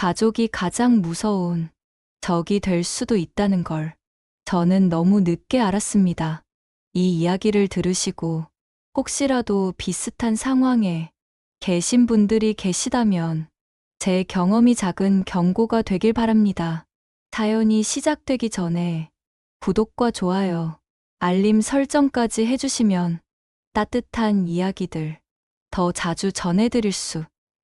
가족이 가장 무서운 적이 될 수도 있다는 걸 저는 너무 늦게 알았습니다. 이 이야기를 들으시고 혹시라도 비슷한 상황에 계신 분들이 계시다면 제 경험이 작은 경고가 되길 바랍니다. 사연이 시작되기 전에 구독과 좋아요, 알림 설정까지 해주시면 따뜻한 이야기들 더 자주 전해드릴 수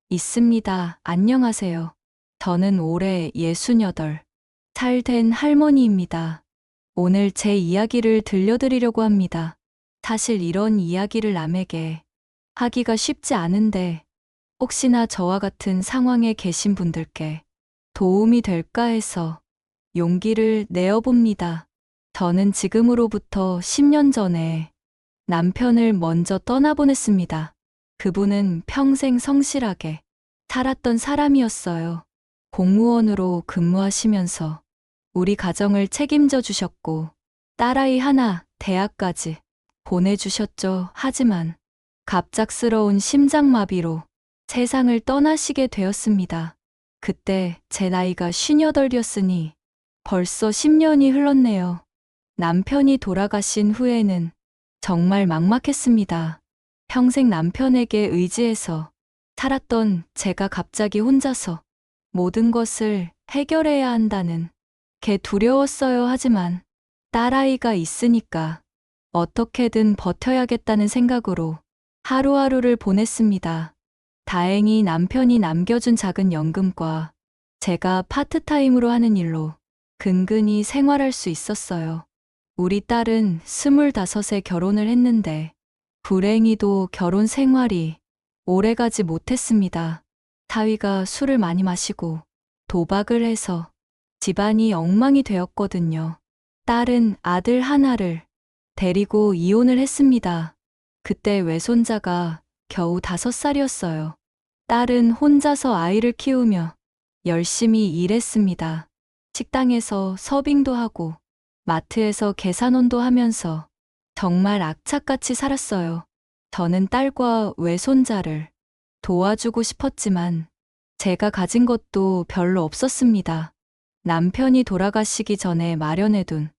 있습니다. 안녕하세요. 저는 올해 68살 된 할머니입니다. 오늘 제 이야기를 들려드리려고 합니다. 사실 이런 이야기를 남에게 하기가 쉽지 않은데 혹시나 저와 같은 상황에 계신 분들께 도움이 될까 해서 용기를 내어봅니다. 저는 지금으로부터 10년 전에 남편을 먼저 떠나보냈습니다. 그분은 평생 성실하게 살았던 사람이었어요. 공무원으로 근무하시면서 우리 가정을 책임져 주셨고 딸아이 하나 대학까지 보내주셨죠. 하지만 갑작스러운 심장마비로 세상을 떠나시게 되었습니다. 그때 제 나이가 58이었으니 벌써 10년이 흘렀네요. 남편이 돌아가신 후에는 정말 막막했습니다. 평생 남편에게 의지해서 살았던 제가 갑자기 혼자서 모든 것을 해결해야 한다는 게 두려웠어요. 하지만 딸아이가 있으니까 어떻게든 버텨야겠다는 생각으로 하루하루를 보냈습니다. 다행히 남편이 남겨준 작은 연금과 제가 파트타임으로 하는 일로 근근히 생활할 수 있었어요. 우리 딸은 25에 결혼을 했는데 불행히도 결혼 생활이 오래가지 못했습니다. 사위가 술을 많이 마시고 도박을 해서 집안이 엉망이 되었거든요. 딸은 아들 하나를 데리고 이혼을 했습니다. 그때 외손자가 겨우 5살이었어요. 딸은 혼자서 아이를 키우며 열심히 일했습니다. 식당에서 서빙도 하고 마트에서 계산원도 하면서 정말 악착같이 살았어요. 저는 딸과 외손자를 도와주고 싶었지만 제가 가진 것도 별로 없었습니다. 남편이 돌아가시기 전에 마련해둔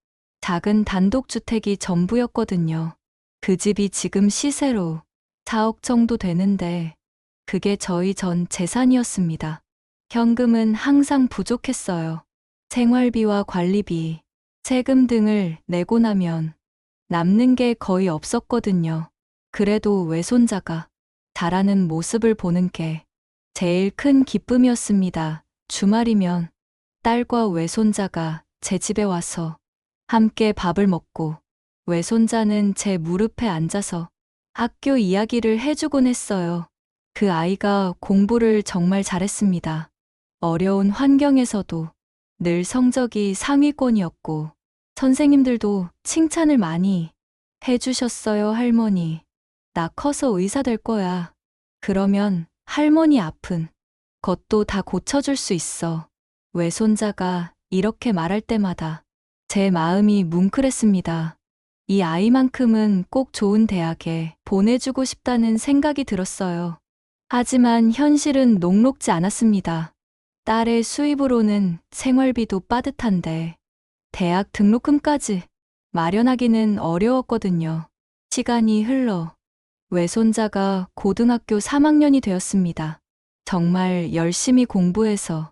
작은 단독주택이 전부였거든요. 그 집이 지금 시세로 4억 정도 되는데 그게 저희 전 재산이었습니다. 현금은 항상 부족했어요. 생활비와 관리비, 세금 등을 내고 나면 남는 게 거의 없었거든요. 그래도 외손자가 자라는 모습을 보는 게 제일 큰 기쁨이었습니다. 주말이면 딸과 외손자가 제 집에 와서 함께 밥을 먹고 외손자는 제 무릎에 앉아서 학교 이야기를 해주곤 했어요. 그 아이가 공부를 정말 잘했습니다. 어려운 환경에서도 늘 성적이 상위권이었고 선생님들도 칭찬을 많이 해주셨어요. 할머니, 나 커서 의사 될 거야. 그러면 할머니 아픈 것도 다 고쳐줄 수 있어. 외손자가 이렇게 말할 때마다 제 마음이 뭉클했습니다. 이 아이만큼은 꼭 좋은 대학에 보내주고 싶다는 생각이 들었어요. 하지만 현실은 녹록지 않았습니다. 딸의 수입으로는 생활비도 빠듯한데 대학 등록금까지 마련하기는 어려웠거든요. 시간이 흘러 외손자가 고등학교 3학년이 되었습니다. 정말 열심히 공부해서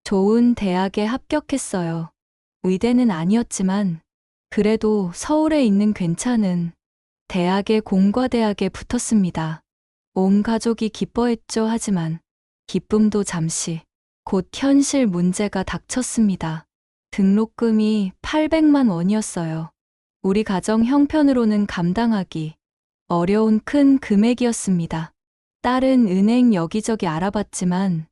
좋은 대학에 합격했어요. 의대는 아니었지만 그래도 서울에 있는 괜찮은 대학의 공과대학에 붙었습니다. 온 가족이 기뻐했죠. 하지만 기쁨도 잠시 곧 현실 문제가 닥쳤습니다. 등록금이 800만 원이었어요. 우리 가정 형편으로는 감당하기 어려운 큰 금액이었습니다. 딸은 은행 여기저기 알아봤지만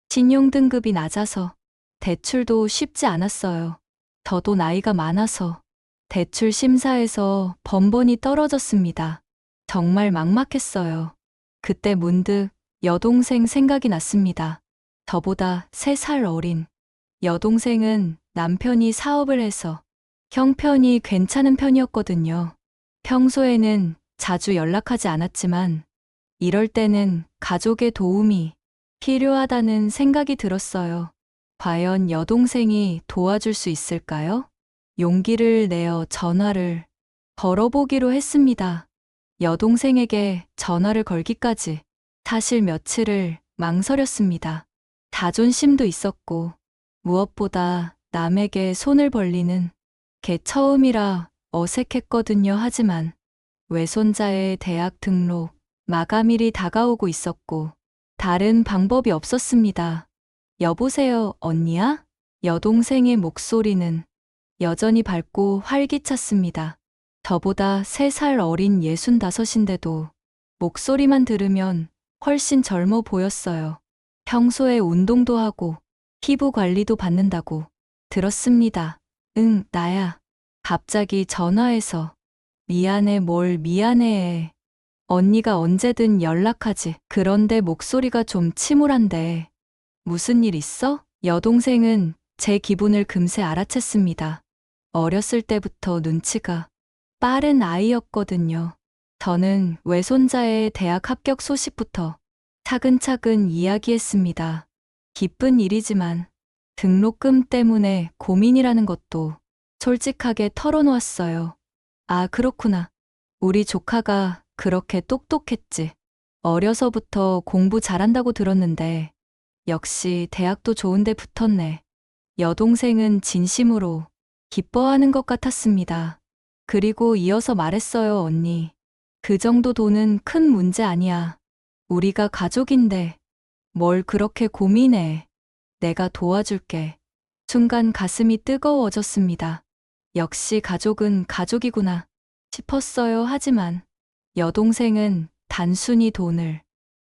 신용등급이 낮아서 대출도 쉽지 않았어요. 저도 나이가 많아서 대출 심사에서 번번이 떨어졌습니다. 정말 막막했어요. 그때 문득 여동생 생각이 났습니다. 저보다 3살 어린 여동생은 남편이 사업을 해서 형편이 괜찮은 편이었거든요. 평소에는 자주 연락하지 않았지만 이럴 때는 가족의 도움이 필요하다는 생각이 들었어요. 과연 여동생이 도와줄 수 있을까요? 용기를 내어 전화를 걸어보기로 했습니다. 여동생에게 전화를 걸기까지 사실 며칠을 망설였습니다. 자존심도 있었고 무엇보다 남에게 손을 벌리는 게 처음이라 어색했거든요. 하지만 외손자의 대학 등록 마감일이 다가오고 있었고 다른 방법이 없었습니다. 여보세요, 언니야? 여동생의 목소리는 여전히 밝고 활기찼습니다. 저보다 3살 어린 65인데도 목소리만 들으면 훨씬 젊어 보였어요. 평소에 운동도 하고 피부 관리도 받는다고 들었습니다. 응, 나야. 갑자기 전화해서 미안해, 뭘 미안해. 언니가 언제든 연락하지. 그런데 목소리가 좀 침울한데 무슨 일 있어? 여동생은 제 기분을 금세 알아챘습니다. 어렸을 때부터 눈치가 빠른 아이였거든요. 저는 외손자의 대학 합격 소식부터 차근차근 이야기했습니다. 기쁜 일이지만 등록금 때문에 고민이라는 것도 솔직하게 털어놓았어요. 아, 그렇구나. 우리 조카가 그렇게 똑똑했지. 어려서부터 공부 잘한다고 들었는데 역시 대학도 좋은데 붙었네. 여동생은 진심으로 기뻐하는 것 같았습니다. 그리고 이어서 말했어요, 언니. 그 정도 돈은 큰 문제 아니야. 우리가 가족인데 뭘 그렇게 고민해. 내가 도와줄게. 순간 가슴이 뜨거워졌습니다. 역시 가족은 가족이구나 싶었어요. 하지만 여동생은 단순히 돈을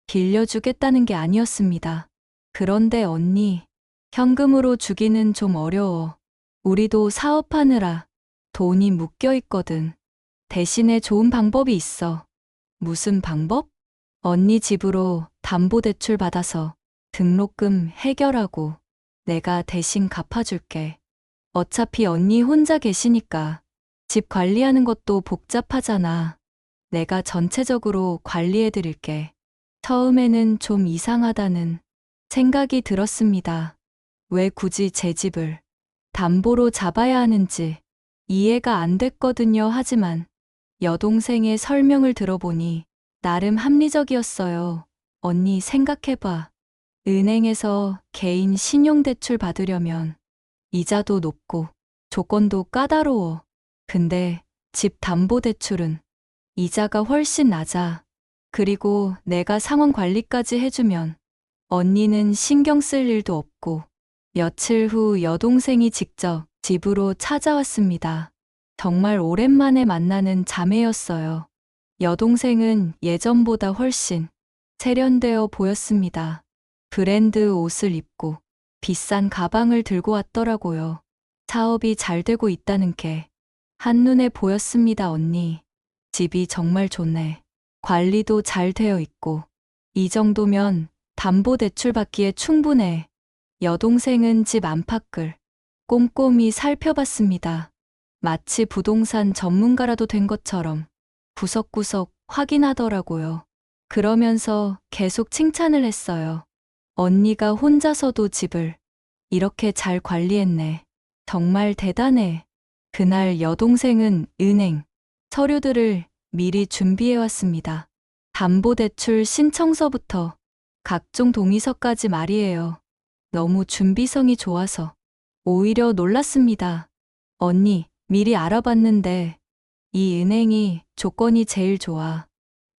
빌려주겠다는 게 아니었습니다. 그런데 언니, 현금으로 주기는 좀 어려워. 우리도 사업하느라 돈이 묶여 있거든. 대신에 좋은 방법이 있어. 무슨 방법? 언니 집으로 담보대출 받아서 등록금 해결하고 내가 대신 갚아줄게. 어차피 언니 혼자 계시니까 집 관리하는 것도 복잡하잖아. 내가 전체적으로 관리해드릴게. 처음에는 좀 이상하다는 생각이 들었습니다. 왜 굳이 제 집을 담보로 잡아야 하는지 이해가 안 됐거든요. 하지만 여동생의 설명을 들어보니 나름 합리적이었어요. 언니 생각해봐. 은행에서 개인 신용대출 받으려면 이자도 높고 조건도 까다로워. 근데 집 담보대출은 이자가 훨씬 낮아. 그리고 내가 상환 관리까지 해주면 언니는 신경 쓸 일도 없고. 며칠 후 여동생이 직접 집으로 찾아왔습니다. 정말 오랜만에 만나는 자매였어요. 여동생은 예전보다 훨씬 세련되어 보였습니다. 브랜드 옷을 입고 비싼 가방을 들고 왔더라고요. 사업이 잘 되고 있다는 게 한눈에 보였습니다. 언니, 집이 정말 좋네. 관리도 잘 되어 있고 이 정도면 담보대출 받기에 충분해. 여동생은 집 안팎을 꼼꼼히 살펴봤습니다. 마치 부동산 전문가라도 된 것처럼 구석구석 확인하더라고요. 그러면서 계속 칭찬을 했어요. 언니가 혼자서도 집을 이렇게 잘 관리했네. 정말 대단해. 그날 여동생은 은행 서류들을 미리 준비해왔습니다. 담보대출 신청서부터 각종 동의서까지 말이에요. 너무 준비성이 좋아서 오히려 놀랐습니다. 언니, 미리 알아봤는데 이 은행이 조건이 제일 좋아.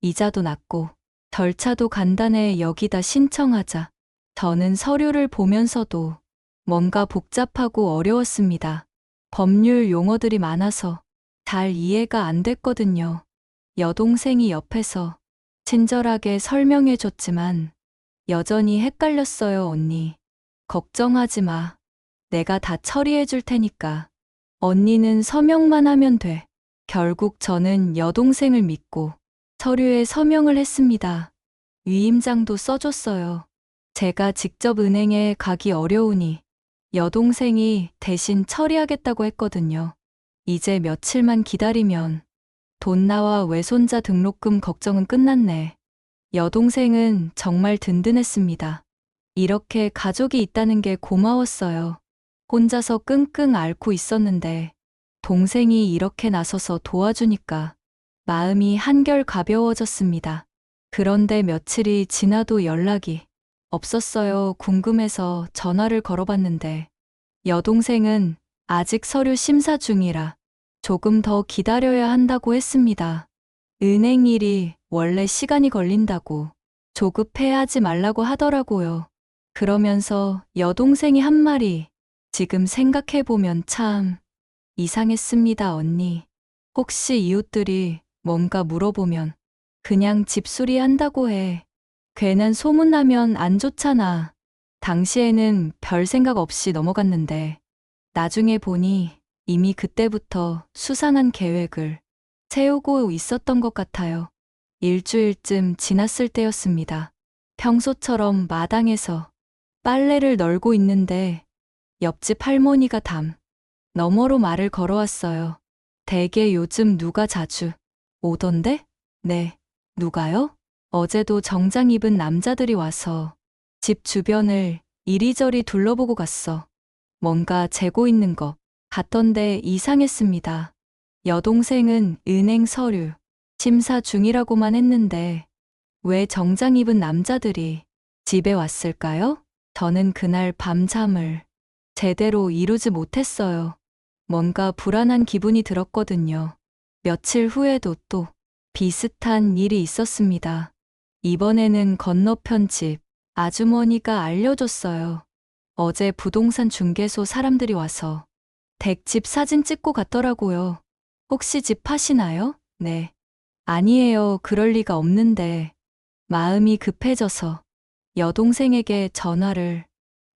이자도 낮고 절차도 간단해. 여기다 신청하자. 저는 서류를 보면서도 뭔가 복잡하고 어려웠습니다. 법률 용어들이 많아서 잘 이해가 안 됐거든요. 여동생이 옆에서 친절하게 설명해 줬지만 여전히 헷갈렸어요. 언니, 걱정하지 마. 내가 다 처리해 줄 테니까. 언니는 서명만 하면 돼. 결국 저는 여동생을 믿고 서류에 서명을 했습니다. 위임장도 써줬어요. 제가 직접 은행에 가기 어려우니 여동생이 대신 처리하겠다고 했거든요. 이제 며칠만 기다리면 돈나와 외손자 등록금 걱정은 끝났네. 여동생은 정말 든든했습니다. 이렇게 가족이 있다는 게 고마웠어요. 혼자서 끙끙 앓고 있었는데 동생이 이렇게 나서서 도와주니까 마음이 한결 가벼워졌습니다. 그런데 며칠이 지나도 연락이 없었어요. 궁금해서 전화를 걸어봤는데 여동생은 아직 서류 심사 중이라 조금 더 기다려야 한다고 했습니다. 은행 일이 원래 시간이 걸린다고 조급해하지 말라고 하더라고요. 그러면서 여동생이 한 말이 지금 생각해보면 참 이상했습니다, 언니. 혹시 이웃들이 뭔가 물어보면 그냥 집수리 한다고 해. 괜한 소문나면 안 좋잖아. 당시에는 별 생각 없이 넘어갔는데 나중에 보니 이미 그때부터 수상한 계획을 세우고 있었던 것 같아요. 일주일쯤 지났을 때였습니다. 평소처럼 마당에서 빨래를 널고 있는데 옆집 할머니가 담 너머로 말을 걸어왔어요. 댁에 요즘 누가 자주 오던데? 네, 누가요? 어제도 정장 입은 남자들이 와서 집 주변을 이리저리 둘러보고 갔어. 뭔가 재고 있는 것 같던데 이상했습니다. 여동생은 은행 서류 심사 중이라고만 했는데 왜 정장 입은 남자들이 집에 왔을까요? 저는 그날 밤잠을 제대로 이루지 못했어요. 뭔가 불안한 기분이 들었거든요. 며칠 후에도 또 비슷한 일이 있었습니다. 이번에는 건너편 집 아주머니가 알려줬어요. 어제 부동산 중개소 사람들이 와서 댁집 사진 찍고 갔더라고요. 혹시 집 파시나요? 네. 아니에요. 그럴 리가 없는데 마음이 급해져서 여동생에게 전화를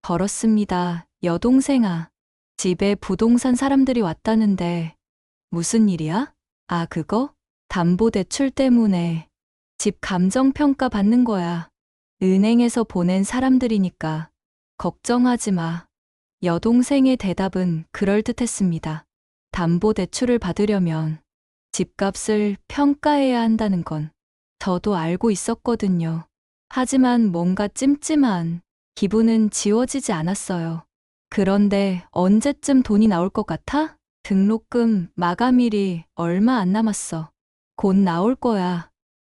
걸었습니다. 여동생아, 집에 부동산 사람들이 왔다는데 무슨 일이야? 아, 그거? 담보대출 때문에 집 감정평가 받는 거야. 은행에서 보낸 사람들이니까 걱정하지 마. 여동생의 대답은 그럴듯했습니다. 담보대출을 받으려면 집값을 평가해야 한다는 건 저도 알고 있었거든요. 하지만 뭔가 찜찜한 기분은 지워지지 않았어요. 그런데 언제쯤 돈이 나올 것 같아? 등록금 마감일이 얼마 안 남았어. 곧 나올 거야.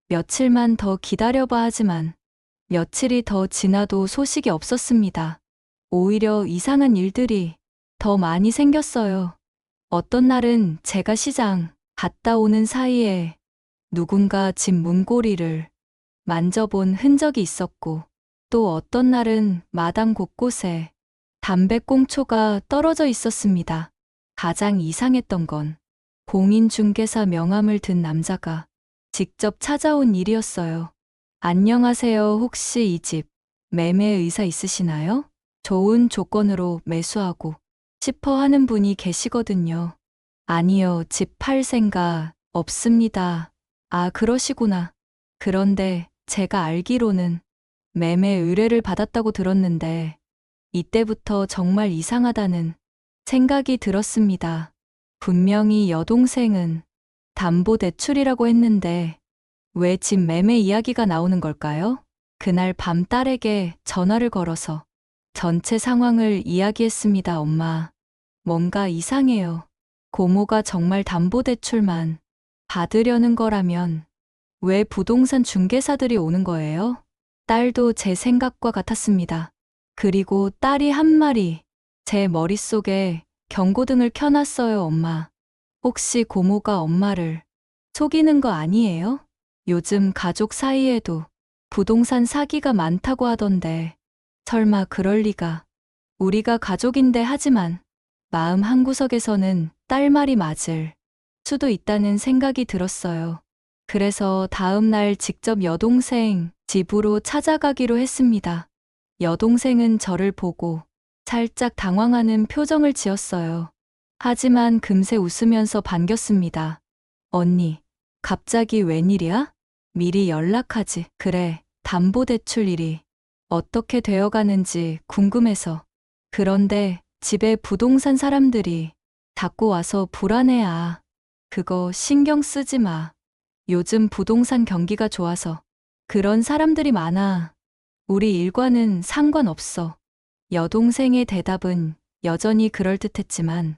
며칠만 더 기다려봐 하지만 며칠이 더 지나도 소식이 없었습니다. 오히려 이상한 일들이 더 많이 생겼어요. 어떤 날은 제가 시장 갔다 오는 사이에 누군가 집 문고리를 만져본 흔적이 있었고 또 어떤 날은 마당 곳곳에 담배꽁초가 떨어져 있었습니다. 가장 이상했던 건 공인중개사 명함을 든 남자가 직접 찾아온 일이었어요. 안녕하세요. 혹시 이 집 매매 의사 있으시나요? 좋은 조건으로 매수하고 싶어 하는 분이 계시거든요. 아니요. 집 팔 생각 없습니다. 아, 그러시구나. 그런데 제가 알기로는 매매 의뢰를 받았다고 들었는데 이때부터 정말 이상하다는 생각이 들었습니다. 분명히 여동생은 담보대출이라고 했는데 왜 집 매매 이야기가 나오는 걸까요? 그날 밤 딸에게 전화를 걸어서 전체 상황을 이야기했습니다. 엄마, 뭔가 이상해요. 고모가 정말 담보대출만 받으려는 거라면 왜 부동산 중개사들이 오는 거예요? 딸도 제 생각과 같았습니다. 그리고 딸이 한 말이 제 머릿속에 경고등을 켜놨어요. 엄마, 혹시 고모가 엄마를 속이는 거 아니에요? 요즘 가족 사이에도 부동산 사기가 많다고 하던데 설마 그럴 리가. 우리가 가족인데 하지만 마음 한구석에서는 딸 말이 맞을 수도 있다는 생각이 들었어요. 그래서 다음 날 직접 여동생 집으로 찾아가기로 했습니다. 여동생은 저를 보고 살짝 당황하는 표정을 지었어요. 하지만 금세 웃으면서 반겼습니다. 언니, 갑자기 웬일이야? 미리 연락하지. 그래, 담보대출 일이 어떻게 되어가는지 궁금해서. 그런데 집에 부동산 사람들이 자꾸 와서 불안해. 아, 그거 신경 쓰지 마. 요즘 부동산 경기가 좋아서 그런 사람들이 많아. 우리 일과는 상관없어. 여동생의 대답은 여전히 그럴듯했지만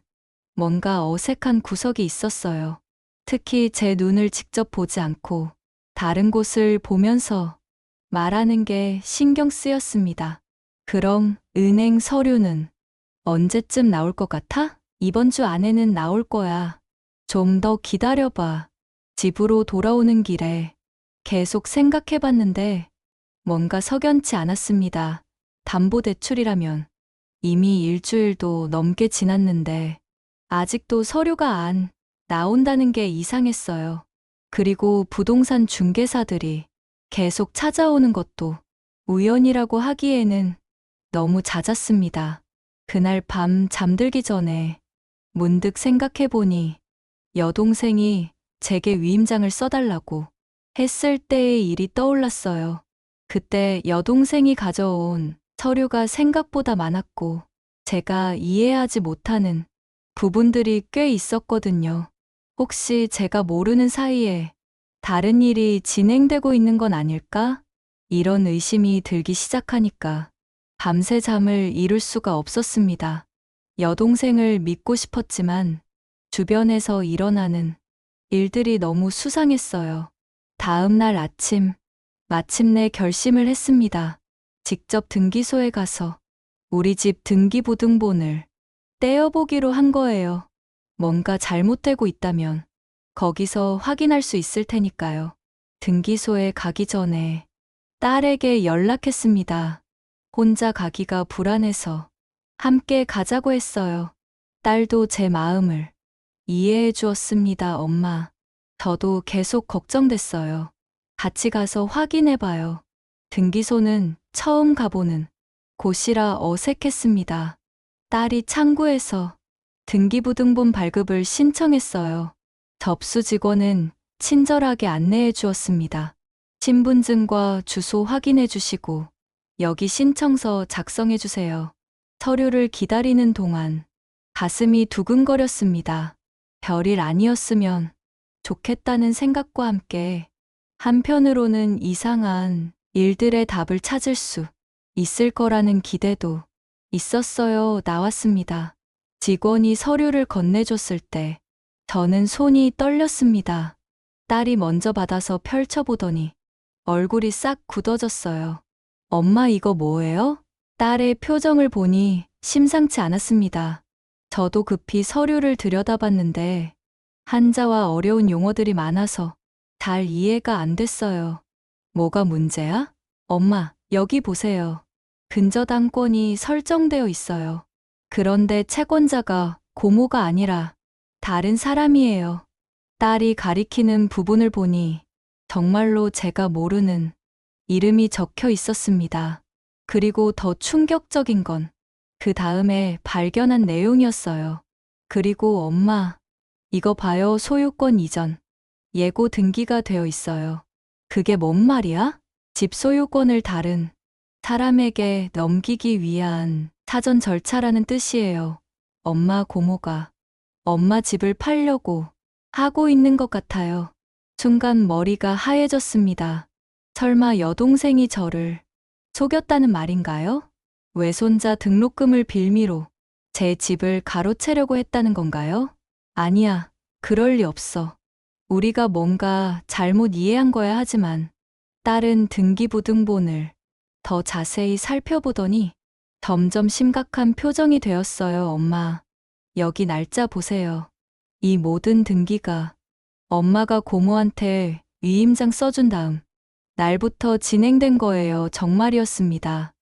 뭔가 어색한 구석이 있었어요. 특히 제 눈을 직접 보지 않고 다른 곳을 보면서 말하는 게 신경 쓰였습니다. 그럼 은행 서류는 언제쯤 나올 것 같아? 이번 주 안에는 나올 거야. 좀 더 기다려봐. 집으로 돌아오는 길에 계속 생각해 봤는데 뭔가 석연치 않았습니다. 담보대출이라면 이미 일주일도 넘게 지났는데 아직도 서류가 안 나온다는 게 이상했어요. 그리고 부동산 중개사들이 계속 찾아오는 것도 우연이라고 하기에는 너무 잦았습니다. 그날 밤 잠들기 전에 문득 생각해보니 여동생이 제게 위임장을 써달라고 했을 때의 일이 떠올랐어요. 그때 여동생이 가져온 서류가 생각보다 많았고 제가 이해하지 못하는 부분들이 꽤 있었거든요. 혹시 제가 모르는 사이에 다른 일이 진행되고 있는 건 아닐까? 이런 의심이 들기 시작하니까 밤새 잠을 이룰 수가 없었습니다. 여동생을 믿고 싶었지만 주변에서 일어나는 일들이 너무 수상했어요. 다음 날 아침, 마침내 결심을 했습니다. 직접 등기소에 가서 우리 집 등기부등본을 떼어보기로 한 거예요. 뭔가 잘못되고 있다면 거기서 확인할 수 있을 테니까요. 등기소에 가기 전에 딸에게 연락했습니다. 혼자 가기가 불안해서 함께 가자고 했어요. 딸도 제 마음을 이해해 주었습니다. 엄마, 저도 계속 걱정됐어요. 같이 가서 확인해 봐요. 등기소는 처음 가보는 곳이라 어색했습니다. 딸이 창구에서 등기부등본 발급을 신청했어요. 접수 직원은 친절하게 안내해 주었습니다. 신분증과 주소 확인해 주시고 여기 신청서 작성해 주세요. 서류를 기다리는 동안 가슴이 두근거렸습니다. 별일 아니었으면 좋겠다는 생각과 함께 한편으로는 이상한 일들의 답을 찾을 수 있을 거라는 기대도 있었어요. 나왔습니다. 직원이 서류를 건네줬을 때 저는 손이 떨렸습니다. 딸이 먼저 받아서 펼쳐보더니 얼굴이 싹 굳어졌어요. 엄마 이거 뭐예요? 딸의 표정을 보니 심상치 않았습니다. 저도 급히 서류를 들여다봤는데 한자와 어려운 용어들이 많아서 잘 이해가 안 됐어요. 뭐가 문제야? 엄마, 여기 보세요. 근저당권이 설정되어 있어요. 그런데 채권자가 고모가 아니라 다른 사람이에요. 딸이 가리키는 부분을 보니 정말로 제가 모르는 이름이 적혀 있었습니다. 그리고 더 충격적인 건 그 다음에 발견한 내용이었어요. 그리고 엄마, 이거 봐요. 소유권 이전. 예고 등기가 되어 있어요. 그게 뭔 말이야? 집 소유권을 다른 사람에게 넘기기 위한 사전 절차라는 뜻이에요. 엄마 고모가 엄마 집을 팔려고 하고 있는 것 같아요. 순간 머리가 하얘졌습니다. 설마 여동생이 저를 속였다는 말인가요? 외손자 등록금을 빌미로 제 집을 가로채려고 했다는 건가요? 아니야, 그럴 리 없어. 우리가 뭔가 잘못 이해한 거야 하지만 딸은 등기부등본을 더 자세히 살펴보더니 점점 심각한 표정이 되었어요. 엄마, 여기 날짜 보세요. 이 모든 등기가 엄마가 고모한테 위임장 써준 다음 날부터 진행된 거예요. 정말이었습니다.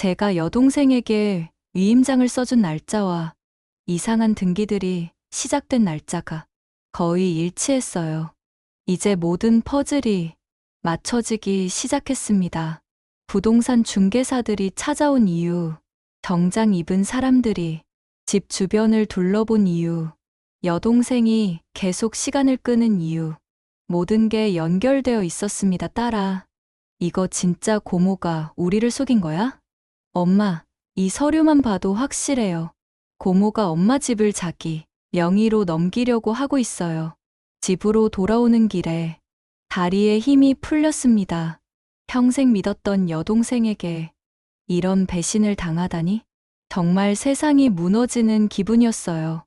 제가 여동생에게 위임장을 써준 날짜와 이상한 등기들이 시작된 날짜가 거의 일치했어요. 이제 모든 퍼즐이 맞춰지기 시작했습니다. 부동산 중개사들이 찾아온 이유, 정장 입은 사람들이 집 주변을 둘러본 이유, 여동생이 계속 시간을 끄는 이유, 모든 게 연결되어 있었습니다. 딸아, 이거 진짜 고모가 우리를 속인 거야? 엄마, 이 서류만 봐도 확실해요. 고모가 엄마 집을 자기 명의로 넘기려고 하고 있어요. 집으로 돌아오는 길에 다리에 힘이 풀렸습니다. 평생 믿었던 여동생에게 이런 배신을 당하다니? 정말 세상이 무너지는 기분이었어요.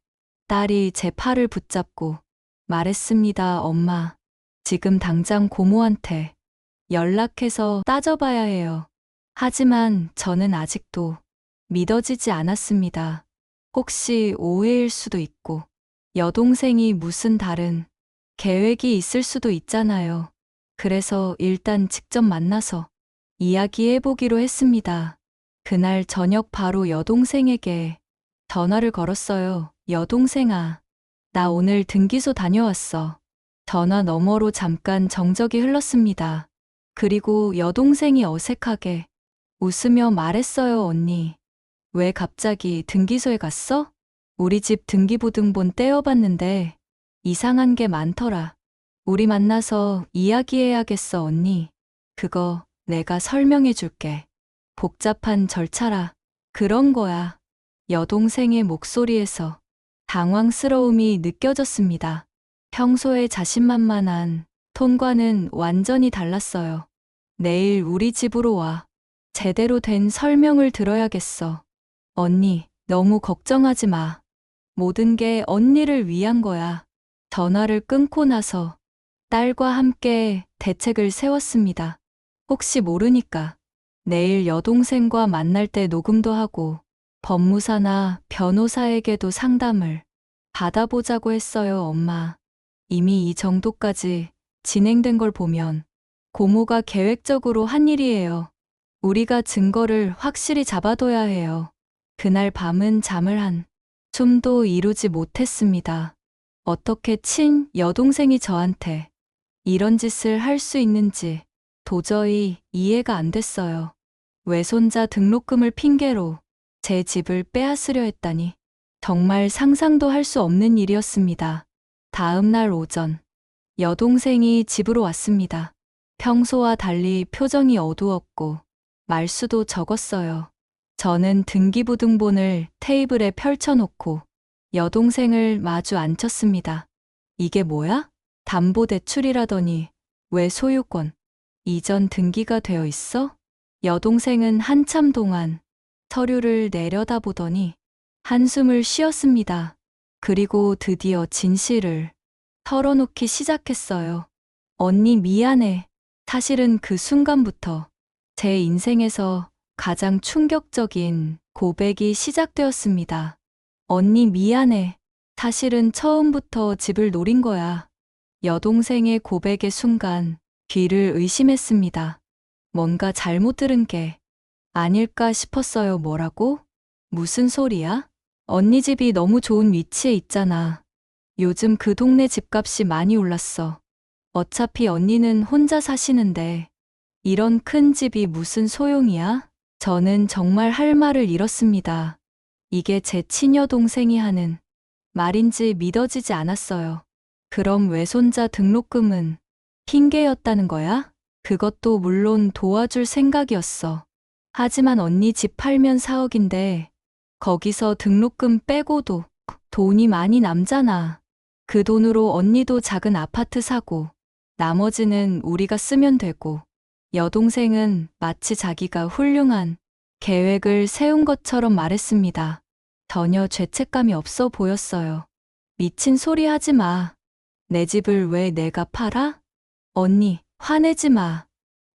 딸이 제 팔을 붙잡고 말했습니다. 엄마, 지금 당장 고모한테 연락해서 따져봐야 해요. 하지만 저는 아직도 믿어지지 않았습니다. 혹시 오해일 수도 있고, 여동생이 무슨 다른 계획이 있을 수도 있잖아요. 그래서 일단 직접 만나서 이야기해보기로 했습니다. 그날 저녁 바로 여동생에게 전화를 걸었어요. 여동생아, 나 오늘 등기소 다녀왔어. 전화 너머로 잠깐 정적이 흘렀습니다. 그리고 여동생이 어색하게 웃으며 말했어요. 언니, 왜 갑자기 등기소에 갔어? 우리 집 등기부등본 떼어봤는데 이상한 게 많더라. 우리 만나서 이야기해야겠어, 언니. 그거 내가 설명해 줄게. 복잡한 절차라. 그런 거야. 여동생의 목소리에서 당황스러움이 느껴졌습니다. 평소에 자신만만한 톤과는 완전히 달랐어요. 내일 우리 집으로 와. 제대로 된 설명을 들어야겠어. 언니, 너무 걱정하지 마. 모든 게 언니를 위한 거야. 전화를 끊고 나서 딸과 함께 대책을 세웠습니다. 혹시 모르니까 내일 여동생과 만날 때 녹음도 하고 법무사나 변호사에게도 상담을 받아보자고 했어요. 엄마, 이미 이 정도까지 진행된 걸 보면 고모가 계획적으로 한 일이에요. 우리가 증거를 확실히 잡아둬야 해요. 그날 밤은 잠을 한 춤도 이루지 못했습니다. 어떻게 친 여동생이 저한테 이런 짓을 할 수 있는지 도저히 이해가 안 됐어요. 외손자 등록금을 핑계로 제 집을 빼앗으려 했다니 정말 상상도 할 수 없는 일이었습니다. 다음 날 오전, 여동생이 집으로 왔습니다. 평소와 달리 표정이 어두웠고 말수도 적었어요. 저는 등기부등본을 테이블에 펼쳐놓고 여동생을 마주 앉혔습니다. 이게 뭐야? 담보대출이라더니 왜 소유권, 이전 등기가 되어 있어? 여동생은 한참 동안 서류를 내려다보더니 한숨을 쉬었습니다. 그리고 드디어 진실을 털어놓기 시작했어요. 언니 미안해. 사실은 그 순간부터 제 인생에서 가장 충격적인 고백이 시작되었습니다. 언니 미안해. 사실은 처음부터 집을 노린 거야. 여동생의 고백의 순간 귀를 의심했습니다. 뭔가 잘못 들은 게 아닐까 싶었어요. 뭐라고? 무슨 소리야? 언니 집이 너무 좋은 위치에 있잖아. 요즘 그 동네 집값이 많이 올랐어. 어차피 언니는 혼자 사시는데 이런 큰 집이 무슨 소용이야? 저는 정말 할 말을 잃었습니다. 이게 제 친여 동생이 하는 말인지 믿어지지 않았어요. 그럼 외손자 등록금은 핑계였다는 거야? 그것도 물론 도와줄 생각이었어. 하지만 언니 집 팔면 4억인데 거기서 등록금 빼고도 돈이 많이 남잖아. 그 돈으로 언니도 작은 아파트 사고 나머지는 우리가 쓰면 되고. 여동생은 마치 자기가 훌륭한 계획을 세운 것처럼 말했습니다. 전혀 죄책감이 없어 보였어요. 미친 소리 하지 마. 내 집을 왜 내가 팔아? 언니, 화내지 마.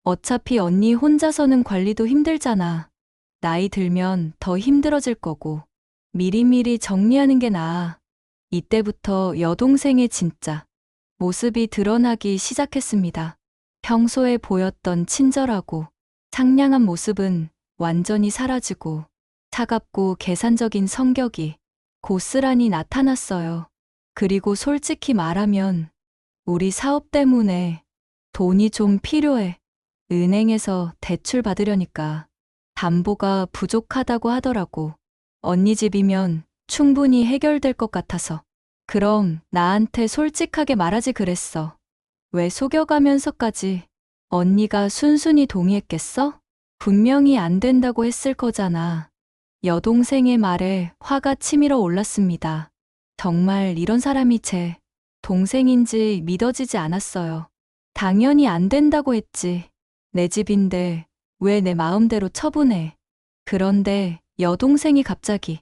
어차피 언니 혼자서는 관리도 힘들잖아. 나이 들면 더 힘들어질 거고. 미리미리 정리하는 게 나아. 이때부터 여동생의 진짜 모습이 드러나기 시작했습니다. 평소에 보였던 친절하고 상냥한 모습은 완전히 사라지고 차갑고 계산적인 성격이 고스란히 나타났어요. 그리고 솔직히 말하면 우리 사업 때문에 돈이 좀 필요해. 은행에서 대출 받으려니까 담보가 부족하다고 하더라고. 언니 집이면 충분히 해결될 것 같아서. 그럼 나한테 솔직하게 말하지 그랬어. 왜 속여가면서까지 언니가 순순히 동의했겠어? 분명히 안 된다고 했을 거잖아. 여동생의 말에 화가 치밀어 올랐습니다. 정말 이런 사람이 제 동생인지 믿어지지 않았어요. 당연히 안 된다고 했지. 내 집인데 왜 내 마음대로 처분해? 그런데 여동생이 갑자기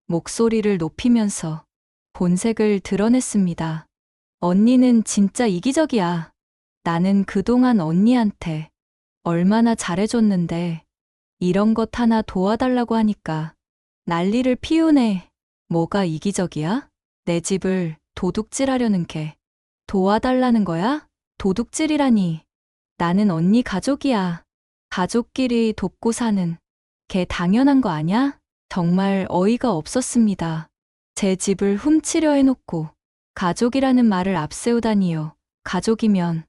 목소리를 높이면서 본색을 드러냈습니다. 언니는 진짜 이기적이야. 나는 그동안 언니한테 얼마나 잘해줬는데 이런 것 하나 도와달라고 하니까 난리를 피우네. 뭐가 이기적이야? 내 집을 도둑질하려는 게 도와달라는 거야? 도둑질이라니. 나는 언니 가족이야. 가족끼리 돕고 사는 게 당연한 거 아냐? 정말 어이가 없었습니다. 제 집을 훔치려 해놓고 가족이라는 말을 앞세우다니요. 가족이면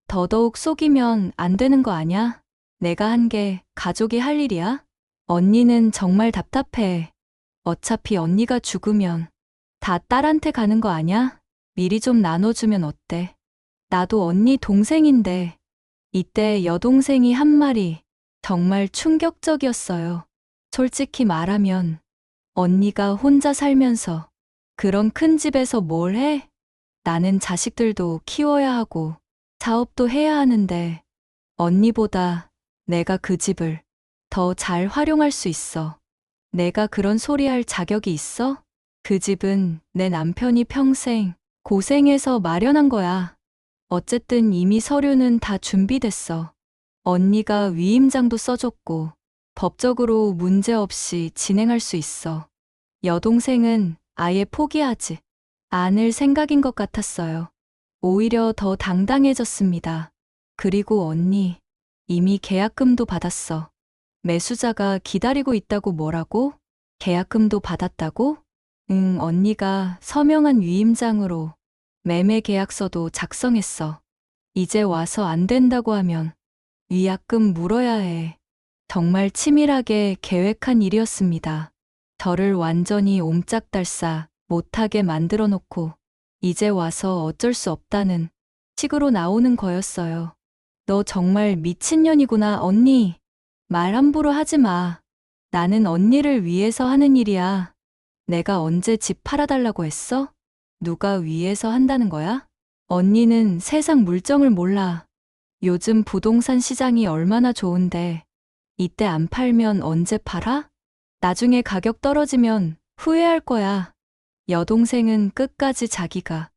더더욱 속이면 안 되는 거 아냐? 내가 한 게 가족이 할 일이야? 언니는 정말 답답해. 어차피 언니가 죽으면 다 딸한테 가는 거 아냐? 미리 좀 나눠주면 어때? 나도 언니 동생인데. 이때 여동생이 한 말이 정말 충격적이었어요. 솔직히 말하면 언니가 혼자 살면서 그런 큰 집에서 뭘 해? 나는 자식들도 키워야 하고 사업도 해야 하는데 언니보다 내가 그 집을 더 잘 활용할 수 있어. 내가 그런 소리 할 자격이 있어? 그 집은 내 남편이 평생 고생해서 마련한 거야. 어쨌든 이미 서류는 다 준비됐어. 언니가 위임장도 써줬고 법적으로 문제 없이 진행할 수 있어. 여동생은 아예 포기하지 않을 생각인 것 같았어요. 오히려 더 당당해졌습니다. 그리고 언니, 이미 계약금도 받았어. 매수자가 기다리고 있다고 뭐라고? 계약금도 받았다고? 응, 언니가 서명한 위임장으로 매매 계약서도 작성했어. 이제 와서 안 된다고 하면 위약금 물어야 해. 정말 치밀하게 계획한 일이었습니다. 저를 완전히 옴짝달싹 못하게 만들어 놓고 이제 와서 어쩔 수 없다는 식으로 나오는 거였어요. 너 정말 미친년이구나, 언니. 말 함부로 하지 마. 나는 언니를 위해서 하는 일이야. 내가 언제 집 팔아달라고 했어? 누가 위해서 한다는 거야? 언니는 세상 물정을 몰라. 요즘 부동산 시장이 얼마나 좋은데 이때 안 팔면 언제 팔아? 나중에 가격 떨어지면 후회할 거야. 여동생은 끝까지 자기가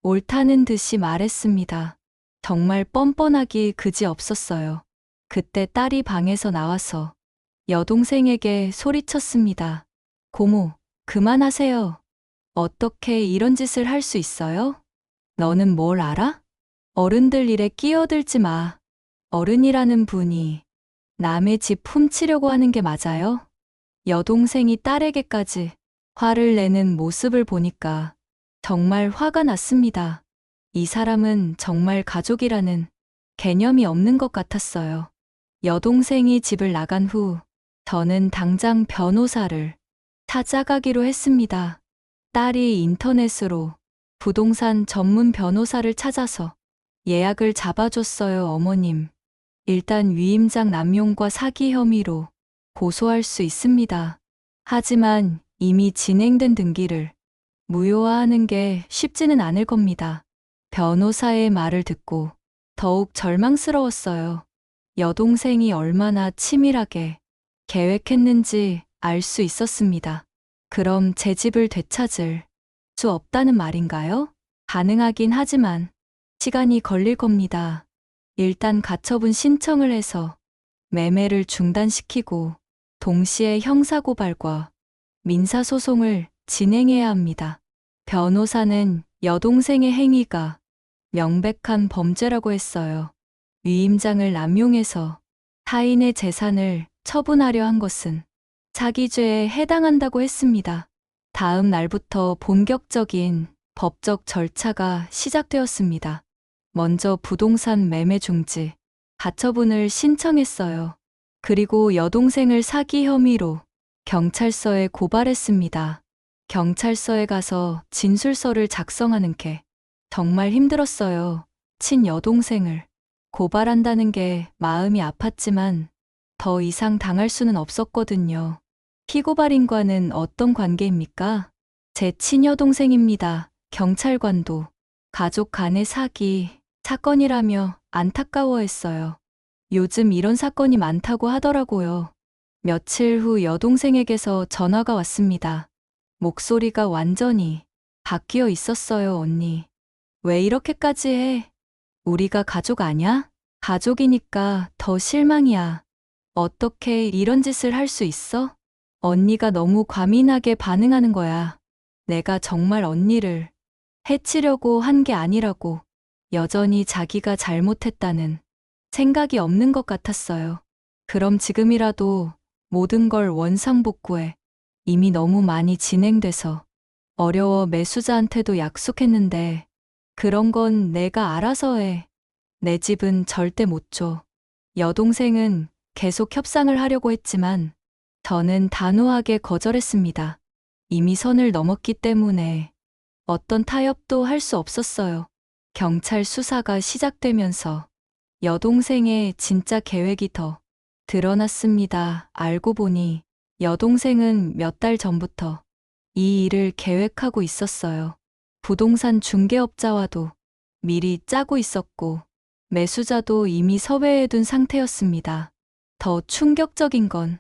옳다는 듯이 말했습니다. 정말 뻔뻔하기 그지없었어요. 그때 딸이 방에서 나와서 여동생에게 소리쳤습니다. 고모, 그만하세요. 어떻게 이런 짓을 할 수 있어요? 너는 뭘 알아? 어른들 일에 끼어들지 마. 어른이라는 분이 남의 집 훔치려고 하는 게 맞아요? 여동생이 딸에게까지 화를 내는 모습을 보니까 정말 화가 났습니다. 이 사람은 정말 가족이라는 개념이 없는 것 같았어요. 여동생이 집을 나간 후 저는 당장 변호사를 찾아가기로 했습니다. 딸이 인터넷으로 부동산 전문 변호사를 찾아서 예약을 잡아줬어요, 어머님. 일단 위임장 남용과 사기 혐의로 고소할 수 있습니다. 하지만 이미 진행된 등기를 무효화하는 게 쉽지는 않을 겁니다. 변호사의 말을 듣고 더욱 절망스러웠어요. 여동생이 얼마나 치밀하게 계획했는지 알 수 있었습니다. 그럼 제 집을 되찾을 수 없다는 말인가요? 가능하긴 하지만 시간이 걸릴 겁니다. 일단 가처분 신청을 해서 매매를 중단시키고 동시에 형사고발과 민사소송을 진행해야 합니다. 변호사는 여동생의 행위가 명백한 범죄라고 했어요. 위임장을 남용해서 타인의 재산을 처분하려 한 것은 사기죄에 해당한다고 했습니다. 다음 날부터 본격적인 법적 절차가 시작되었습니다. 먼저 부동산 매매 중지, 가처분을 신청했어요. 그리고 여동생을 사기 혐의로 경찰서에 고발했습니다. 경찰서에 가서 진술서를 작성하는 게 정말 힘들었어요. 친여동생을 고발한다는 게 마음이 아팠지만 더 이상 당할 수는 없었거든요. 피고발인과는 어떤 관계입니까? 제 친여동생입니다. 경찰관도 가족 간의 사기 사건이라며 안타까워했어요. 요즘 이런 사건이 많다고 하더라고요. 며칠 후 여동생에게서 전화가 왔습니다. 목소리가 완전히 바뀌어 있었어요, 언니. 왜 이렇게까지 해? 우리가 가족 아냐? 가족이니까 더 실망이야. 어떻게 이런 짓을 할 수 있어? 언니가 너무 과민하게 반응하는 거야. 내가 정말 언니를 해치려고 한 게 아니라고. 여전히 자기가 잘못했다는 생각이 없는 것 같았어요. 그럼 지금이라도 모든 걸 원상복구해. 이미 너무 많이 진행돼서 어려워. 매수자한테도 약속했는데 그런 건 내가 알아서 해. 내 집은 절대 못 줘. 여동생은 계속 협상을 하려고 했지만 저는 단호하게 거절했습니다. 이미 선을 넘었기 때문에 어떤 타협도 할 수 없었어요. 경찰 수사가 시작되면서 여동생의 진짜 계획이 더 드러났습니다. 알고 보니 여동생은 몇 달 전부터 이 일을 계획하고 있었어요. 부동산 중개업자와도 미리 짜고 있었고 매수자도 이미 섭외해둔 상태였습니다. 더 충격적인 건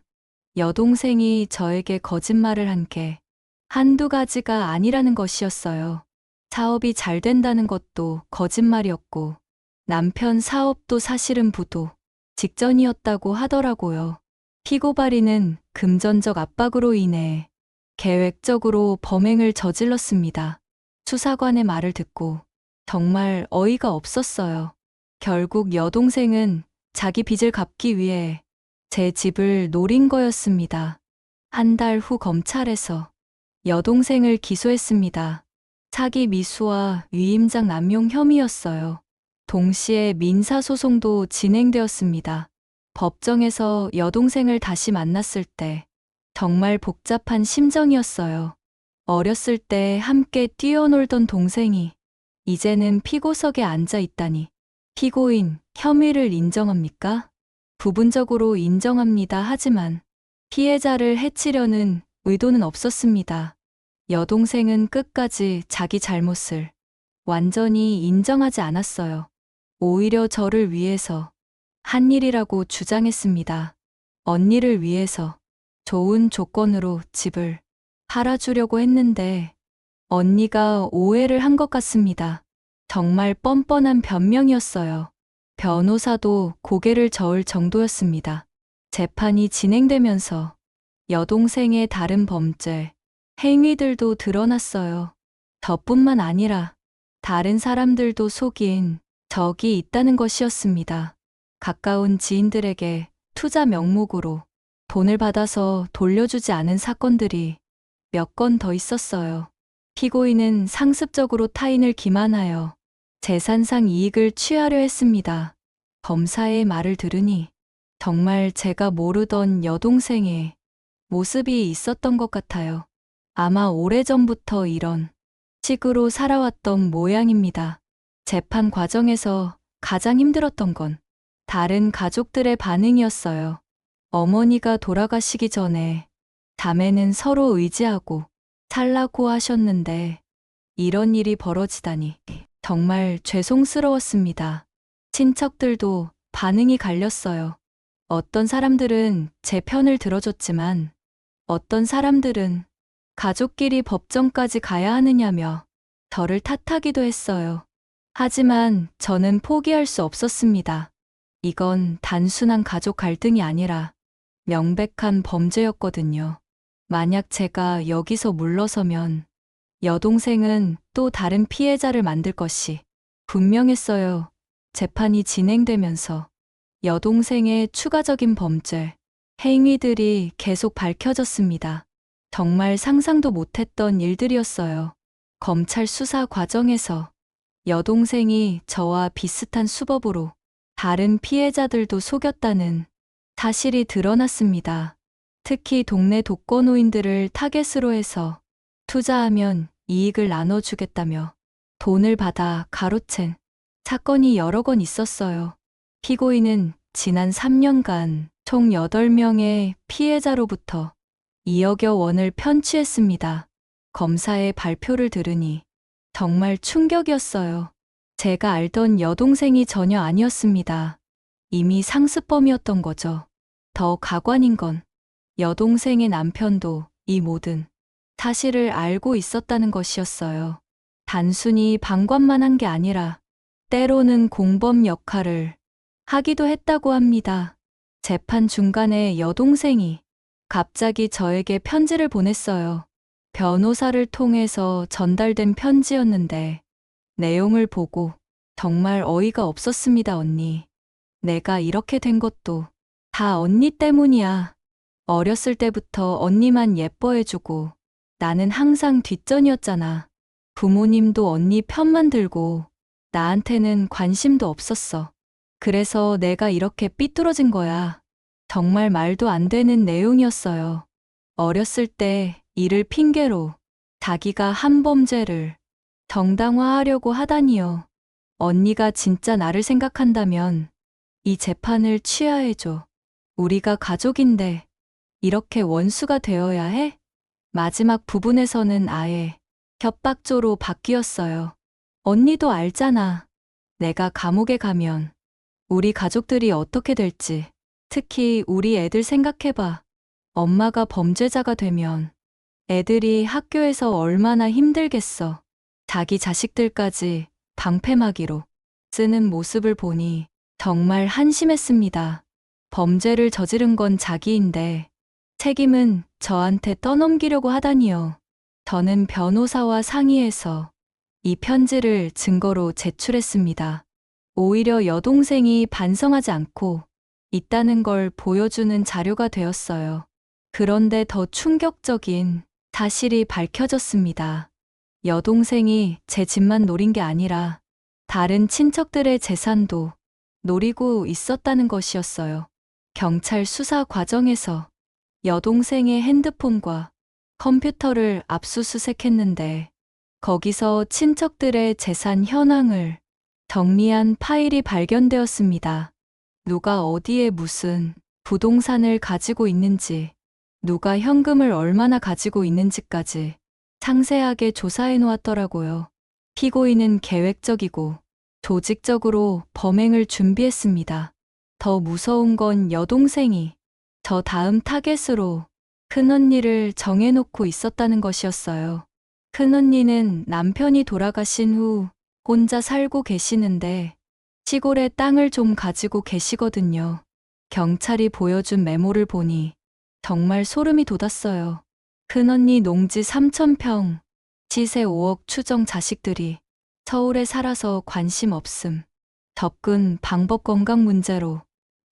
여동생이 저에게 거짓말을 한 게 한두 가지가 아니라는 것이었어요. 사업이 잘 된다는 것도 거짓말이었고 남편 사업도 사실은 부도 직전이었다고 하더라고요. 피고 발인은 금전적 압박으로 인해 계획적으로 범행을 저질렀습니다. 수사관의 말을 듣고 정말 어이가 없었어요. 결국 여동생은 자기 빚을 갚기 위해 제 집을 노린 거였습니다. 한 달 후 검찰에서 여동생을 기소했습니다. 사기 미수와 위임장 남용 혐의였어요. 동시에 민사소송도 진행되었습니다. 법정에서 여동생을 다시 만났을 때 정말 복잡한 심정이었어요. 어렸을 때 함께 뛰어놀던 동생이 이제는 피고석에 앉아 있다니. 피고인, 혐의를 인정합니까? 부분적으로 인정합니다. 하지만 피해자를 해치려는 의도는 없었습니다. 여동생은 끝까지 자기 잘못을 완전히 인정하지 않았어요. 오히려 저를 위해서 한 일이라고 주장했습니다. 언니를 위해서 좋은 조건으로 집을 팔아주려고 했는데 언니가 오해를 한 것 같습니다. 정말 뻔뻔한 변명이었어요. 변호사도 고개를 저을 정도였습니다. 재판이 진행되면서 여동생의 다른 범죄 행위들도 드러났어요. 저뿐만 아니라 다른 사람들도 속인 적이 있다는 것이었습니다. 가까운 지인들에게 투자 명목으로 돈을 받아서 돌려주지 않은 사건들이 몇 건 더 있었어요. 피고인은 상습적으로 타인을 기만하여 재산상 이익을 취하려 했습니다. 검사의 말을 들으니 정말 제가 모르던 여동생의 모습이 있었던 것 같아요. 아마 오래전부터 이런 식으로 살아왔던 모양입니다. 재판 과정에서 가장 힘들었던 건 다른 가족들의 반응이었어요. 어머니가 돌아가시기 전에 자매는 서로 의지하고 살라고 하셨는데 이런 일이 벌어지다니 정말 죄송스러웠습니다. 친척들도 반응이 갈렸어요. 어떤 사람들은 제 편을 들어줬지만 어떤 사람들은 가족끼리 법정까지 가야 하느냐며 저를 탓하기도 했어요. 하지만 저는 포기할 수 없었습니다. 이건 단순한 가족 갈등이 아니라 명백한 범죄였거든요. 만약 제가 여기서 물러서면 여동생은 또 다른 피해자를 만들 것이 분명했어요. 재판이 진행되면서 여동생의 추가적인 범죄 행위들이 계속 밝혀졌습니다. 정말 상상도 못했던 일들이었어요. 검찰 수사 과정에서 여동생이 저와 비슷한 수법으로 다른 피해자들도 속였다는 사실이 드러났습니다. 특히 동네 독거노인들을 타겟으로 해서 투자하면 이익을 나눠주겠다며 돈을 받아 가로챈 사건이 여러 건 있었어요. 피고인은 지난 3년간 총 8명의 피해자로부터 2억여 원을 편취했습니다. 검사의 발표를 들으니 정말 충격이었어요. 제가 알던 여동생이 전혀 아니었습니다. 이미 상습범이었던 거죠. 더 가관인 건 여동생의 남편도 이 모든 사실을 알고 있었다는 것이었어요. 단순히 방관만 한 게 아니라 때로는 공범 역할을 하기도 했다고 합니다. 재판 중간에 여동생이 갑자기 저에게 편지를 보냈어요. 변호사를 통해서 전달된 편지였는데 내용을 보고 정말 어이가 없었습니다, 언니. 내가 이렇게 된 것도 다 언니 때문이야. 어렸을 때부터 언니만 예뻐해주고 나는 항상 뒷전이었잖아. 부모님도 언니 편만 들고 나한테는 관심도 없었어. 그래서 내가 이렇게 삐뚤어진 거야. 정말 말도 안 되는 내용이었어요. 어렸을 때 이를 핑계로 자기가 한 범죄를 정당화하려고 하다니요. 언니가 진짜 나를 생각한다면 이 재판을 취하해줘. 우리가 가족인데 이렇게 원수가 되어야 해? 마지막 부분에서는 아예 협박조로 바뀌었어요. 언니도 알잖아. 내가 감옥에 가면 우리 가족들이 어떻게 될지. 특히 우리 애들 생각해봐. 엄마가 범죄자가 되면 애들이 학교에서 얼마나 힘들겠어. 자기 자식들까지 방패막이로 쓰는 모습을 보니 정말 한심했습니다. 범죄를 저지른 건 자기인데 책임은 저한테 떠넘기려고 하다니요. 저는 변호사와 상의해서 이 편지를 증거로 제출했습니다. 오히려 여동생이 반성하지 않고 있다는 걸 보여주는 자료가 되었어요. 그런데 더 충격적인 사실이 밝혀졌습니다. 여동생이 제 집만 노린 게 아니라 다른 친척들의 재산도 노리고 있었다는 것이었어요. 경찰 수사 과정에서 여동생의 핸드폰과 컴퓨터를 압수수색했는데 거기서 친척들의 재산 현황을 정리한 파일이 발견되었습니다. 누가 어디에 무슨 부동산을 가지고 있는지, 누가 현금을 얼마나 가지고 있는지까지 상세하게 조사해 놓았더라고요. 피고인은 계획적이고 조직적으로 범행을 준비했습니다. 더 무서운 건 여동생이 저 다음 타겟으로 큰언니를 정해놓고 있었다는 것이었어요. 큰언니는 남편이 돌아가신 후 혼자 살고 계시는데 시골에 땅을 좀 가지고 계시거든요. 경찰이 보여준 메모를 보니 정말 소름이 돋았어요. 큰언니 농지 3,000평, 시세 5억 추정 자식들이 서울에 살아서 관심 없음. 접근 방법 건강 문제로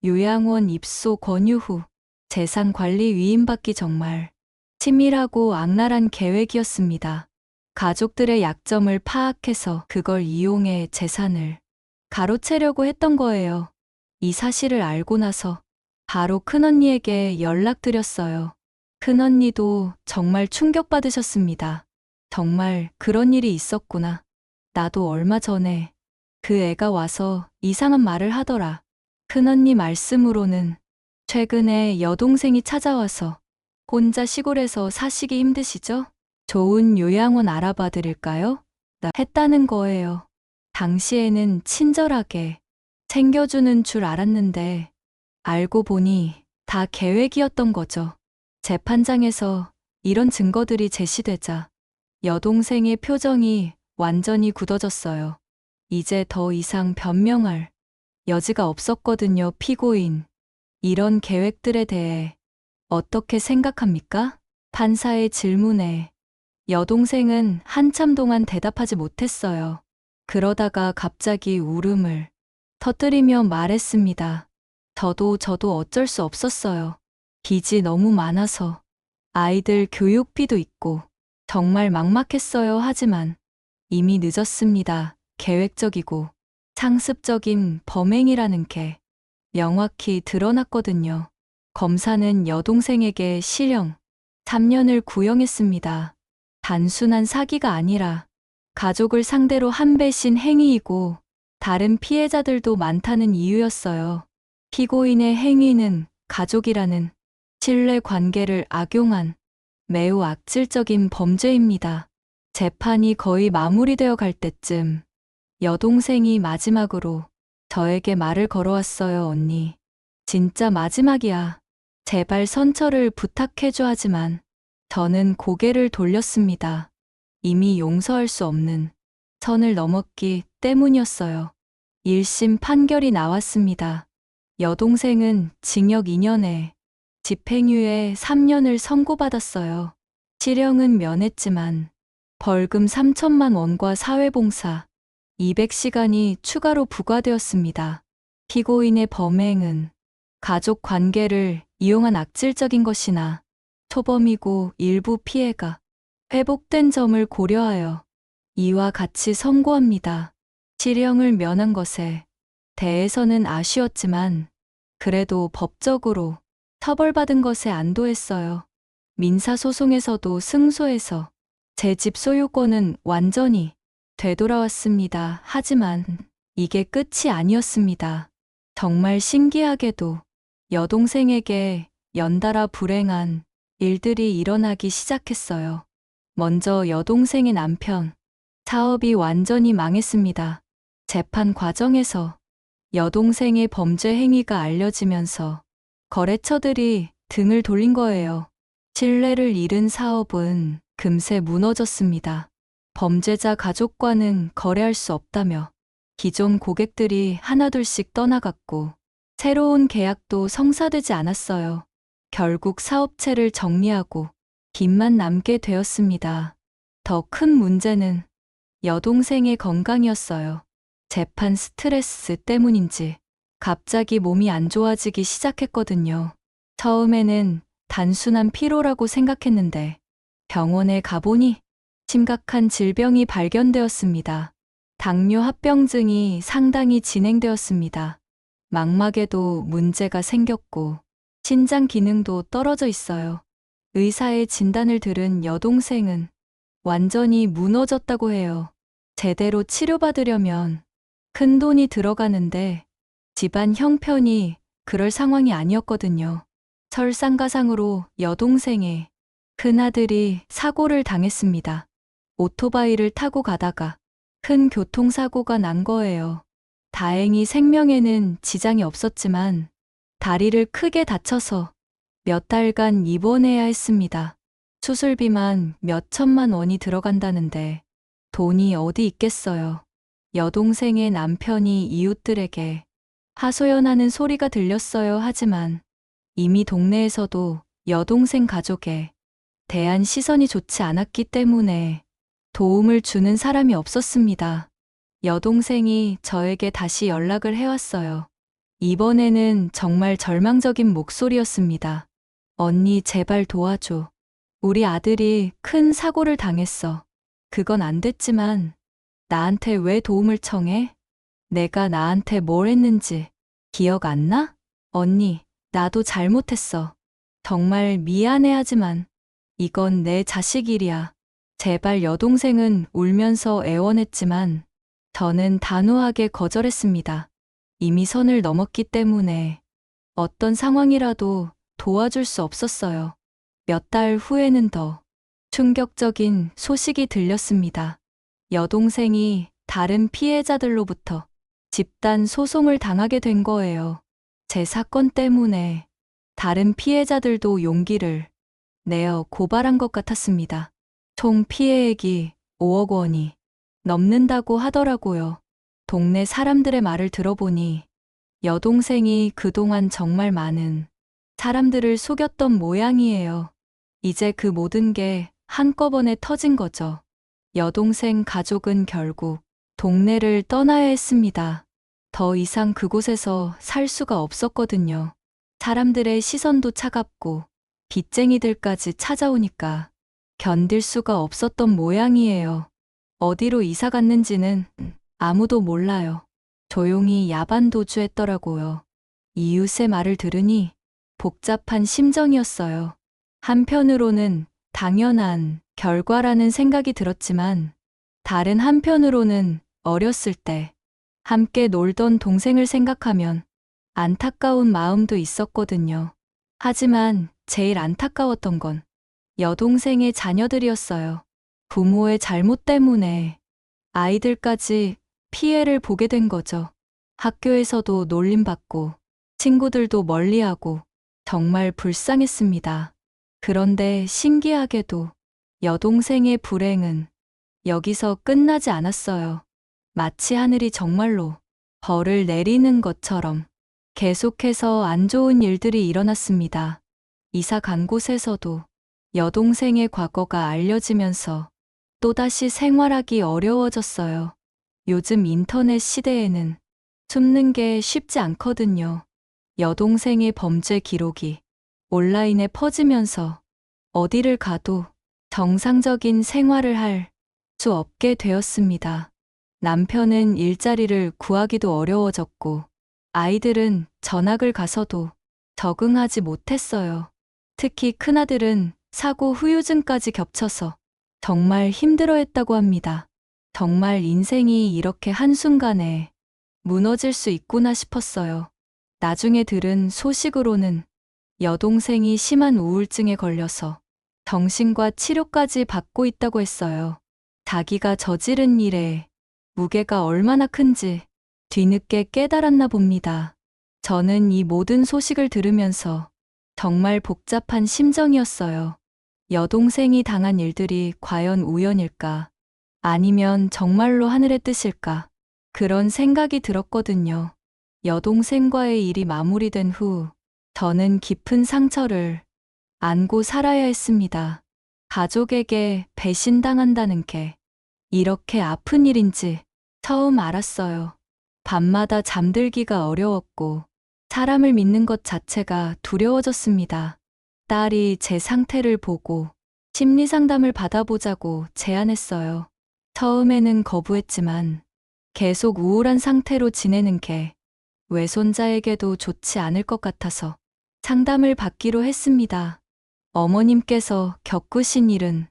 요양원 입소 권유 후 재산 관리 위임받기 정말 치밀하고 악랄한 계획이었습니다. 가족들의 약점을 파악해서 그걸 이용해 재산을 가로채려고 했던 거예요. 이 사실을 알고 나서 바로 큰언니에게 연락드렸어요. 큰언니도 정말 충격받으셨습니다. 정말 그런 일이 있었구나. 나도 얼마 전에 그 애가 와서 이상한 말을 하더라. 큰언니 말씀으로는 최근에 여동생이 찾아와서 혼자 시골에서 사시기 힘드시죠? 좋은 요양원 알아봐 드릴까요? 했다는 거예요. 당시에는 친절하게 챙겨주는 줄 알았는데 알고 보니 다 계획이었던 거죠. 재판장에서 이런 증거들이 제시되자 여동생의 표정이 완전히 굳어졌어요. 이제 더 이상 변명할 여지가 없었거든요. 피고인, 이런 계획들에 대해 어떻게 생각합니까? 판사의 질문에 여동생은 한참 동안 대답하지 못했어요. 그러다가 갑자기 울음을 터뜨리며 말했습니다. 저도 어쩔 수 없었어요. 빚이 너무 많아서 아이들 교육비도 있고 정말 막막했어요. 하지만 이미 늦었습니다. 계획적이고 상습적인 범행이라는 게 명확히 드러났거든요. 검사는 여동생에게 실형 3년을 구형했습니다. 단순한 사기가 아니라 가족을 상대로 한 배신 행위이고 다른 피해자들도 많다는 이유였어요. 피고인의 행위는 가족이라는 신뢰 관계를 악용한 매우 악질적인 범죄입니다. 재판이 거의 마무리되어 갈 때쯤 여동생이 마지막으로 저에게 말을 걸어왔어요, 언니. 진짜 마지막이야. 제발 선처를 부탁해줘 하지만 저는 고개를 돌렸습니다. 이미 용서할 수 없는 선을 넘었기 때문이었어요. 1심 판결이 나왔습니다. 여동생은 징역 2년에 집행유예 3년을 선고받았어요. 실형은 면했지만 벌금 3천만 원과 사회봉사 200시간이 추가로 부과되었습니다. 피고인의 범행은 가족 관계를 이용한 악질적인 것이나 초범이고 일부 피해가 회복된 점을 고려하여 이와 같이 선고합니다. 실형을 면한 것에 대해서는 아쉬웠지만 그래도 법적으로 처벌받은 것에 안도했어요. 민사소송에서도 승소해서 제 집 소유권은 완전히 되돌아왔습니다. 하지만 이게 끝이 아니었습니다. 정말 신기하게도 여동생에게 연달아 불행한 일들이 일어나기 시작했어요. 먼저 여동생의 남편, 사업이 완전히 망했습니다. 재판 과정에서 여동생의 범죄 행위가 알려지면서 거래처들이 등을 돌린 거예요. 신뢰를 잃은 사업은 금세 무너졌습니다. 범죄자 가족과는 거래할 수 없다며 기존 고객들이 하나둘씩 떠나갔고 새로운 계약도 성사되지 않았어요. 결국 사업체를 정리하고 빚만 남게 되었습니다. 더 큰 문제는 여동생의 건강이었어요. 재판 스트레스 때문인지 갑자기 몸이 안 좋아지기 시작했거든요. 처음에는 단순한 피로라고 생각했는데 병원에 가보니 심각한 질병이 발견되었습니다. 당뇨 합병증이 상당히 진행되었습니다. 망막에도 문제가 생겼고 신장 기능도 떨어져 있어요. 의사의 진단을 들은 여동생은 완전히 무너졌다고 해요. 제대로 치료받으려면 큰 돈이 들어가는데 집안 형편이 그럴 상황이 아니었거든요. 설상가상으로 여동생의 큰아들이 사고를 당했습니다. 오토바이를 타고 가다가 큰 교통사고가 난 거예요. 다행히 생명에는 지장이 없었지만 다리를 크게 다쳐서 몇 달간 입원해야 했습니다. 수술비만 몇 천만 원이 들어간다는데 돈이 어디 있겠어요. 여동생의 남편이 이웃들에게 하소연하는 소리가 들렸어요. 하지만 이미 동네에서도 여동생 가족에 대한 시선이 좋지 않았기 때문에 도움을 주는 사람이 없었습니다. 여동생이 저에게 다시 연락을 해왔어요. 이번에는 정말 절망적인 목소리였습니다. 언니, 제발 도와줘. 우리 아들이 큰 사고를 당했어. 그건 안 됐지만 나한테 왜 도움을 청해? 내가 나한테 뭘 했는지 기억 안 나? 언니, 나도 잘못했어. 정말 미안해. 하지만 이건 내 자식 일이야. 제발. 여동생은 울면서 애원했지만 저는 단호하게 거절했습니다. 이미 선을 넘었기 때문에 어떤 상황이라도 도와줄 수 없었어요. 몇 달 후에는 더 충격적인 소식이 들렸습니다. 여동생이 다른 피해자들로부터 집단 소송을 당하게 된 거예요. 제 사건 때문에 다른 피해자들도 용기를 내어 고발한 것 같았습니다. 총 피해액이 5억 원이 넘는다고 하더라고요. 동네 사람들의 말을 들어보니 여동생이 그동안 정말 많은 사람들을 속였던 모양이에요. 이제 그 모든 게 한꺼번에 터진 거죠. 여동생 가족은 결국 동네를 떠나야 했습니다. 더 이상 그곳에서 살 수가 없었거든요. 사람들의 시선도 차갑고 빚쟁이들까지 찾아오니까 견딜 수가 없었던 모양이에요. 어디로 이사 갔는지는 아무도 몰라요. 조용히 야반 도주했더라고요. 이웃의 말을 들으니 복잡한 심정이었어요. 한편으로는 당연한 결과라는 생각이 들었지만 다른 한편으로는 어렸을 때 함께 놀던 동생을 생각하면 안타까운 마음도 있었거든요. 하지만 제일 안타까웠던 건 여동생의 자녀들이었어요. 부모의 잘못 때문에 아이들까지 피해를 보게 된 거죠. 학교에서도 놀림받고 친구들도 멀리하고 정말 불쌍했습니다. 그런데 신기하게도 여동생의 불행은 여기서 끝나지 않았어요. 마치 하늘이 정말로 벌을 내리는 것처럼 계속해서 안 좋은 일들이 일어났습니다. 이사 간 곳에서도 여동생의 과거가 알려지면서 또다시 생활하기 어려워졌어요. 요즘 인터넷 시대에는 숨는 게 쉽지 않거든요. 여동생의 범죄 기록이 온라인에 퍼지면서 어디를 가도 정상적인 생활을 할 수 없게 되었습니다. 남편은 일자리를 구하기도 어려워졌고 아이들은 전학을 가서도 적응하지 못했어요. 특히 큰아들은 사고 후유증까지 겹쳐서 정말 힘들어했다고 합니다. 정말 인생이 이렇게 한순간에 무너질 수 있구나 싶었어요. 나중에 들은 소식으로는 여동생이 심한 우울증에 걸려서 정신과 치료까지 받고 있다고 했어요. 자기가 저지른 일에 무게가 얼마나 큰지 뒤늦게 깨달았나 봅니다. 저는 이 모든 소식을 들으면서 정말 복잡한 심정이었어요. 여동생이 당한 일들이 과연 우연일까? 아니면 정말로 하늘의 뜻일까? 그런 생각이 들었거든요. 여동생과의 일이 마무리된 후 저는 깊은 상처를 안고 살아야 했습니다. 가족에게 배신당한다는 게 이렇게 아픈 일인지 처음 알았어요. 밤마다 잠들기가 어려웠고 사람을 믿는 것 자체가 두려워졌습니다. 딸이 제 상태를 보고 심리 상담을 받아보자고 제안했어요. 처음에는 거부했지만 계속 우울한 상태로 지내는 게 외손자에게도 좋지 않을 것 같아서 상담을 받기로 했습니다. 어머님께서 겪으신 일은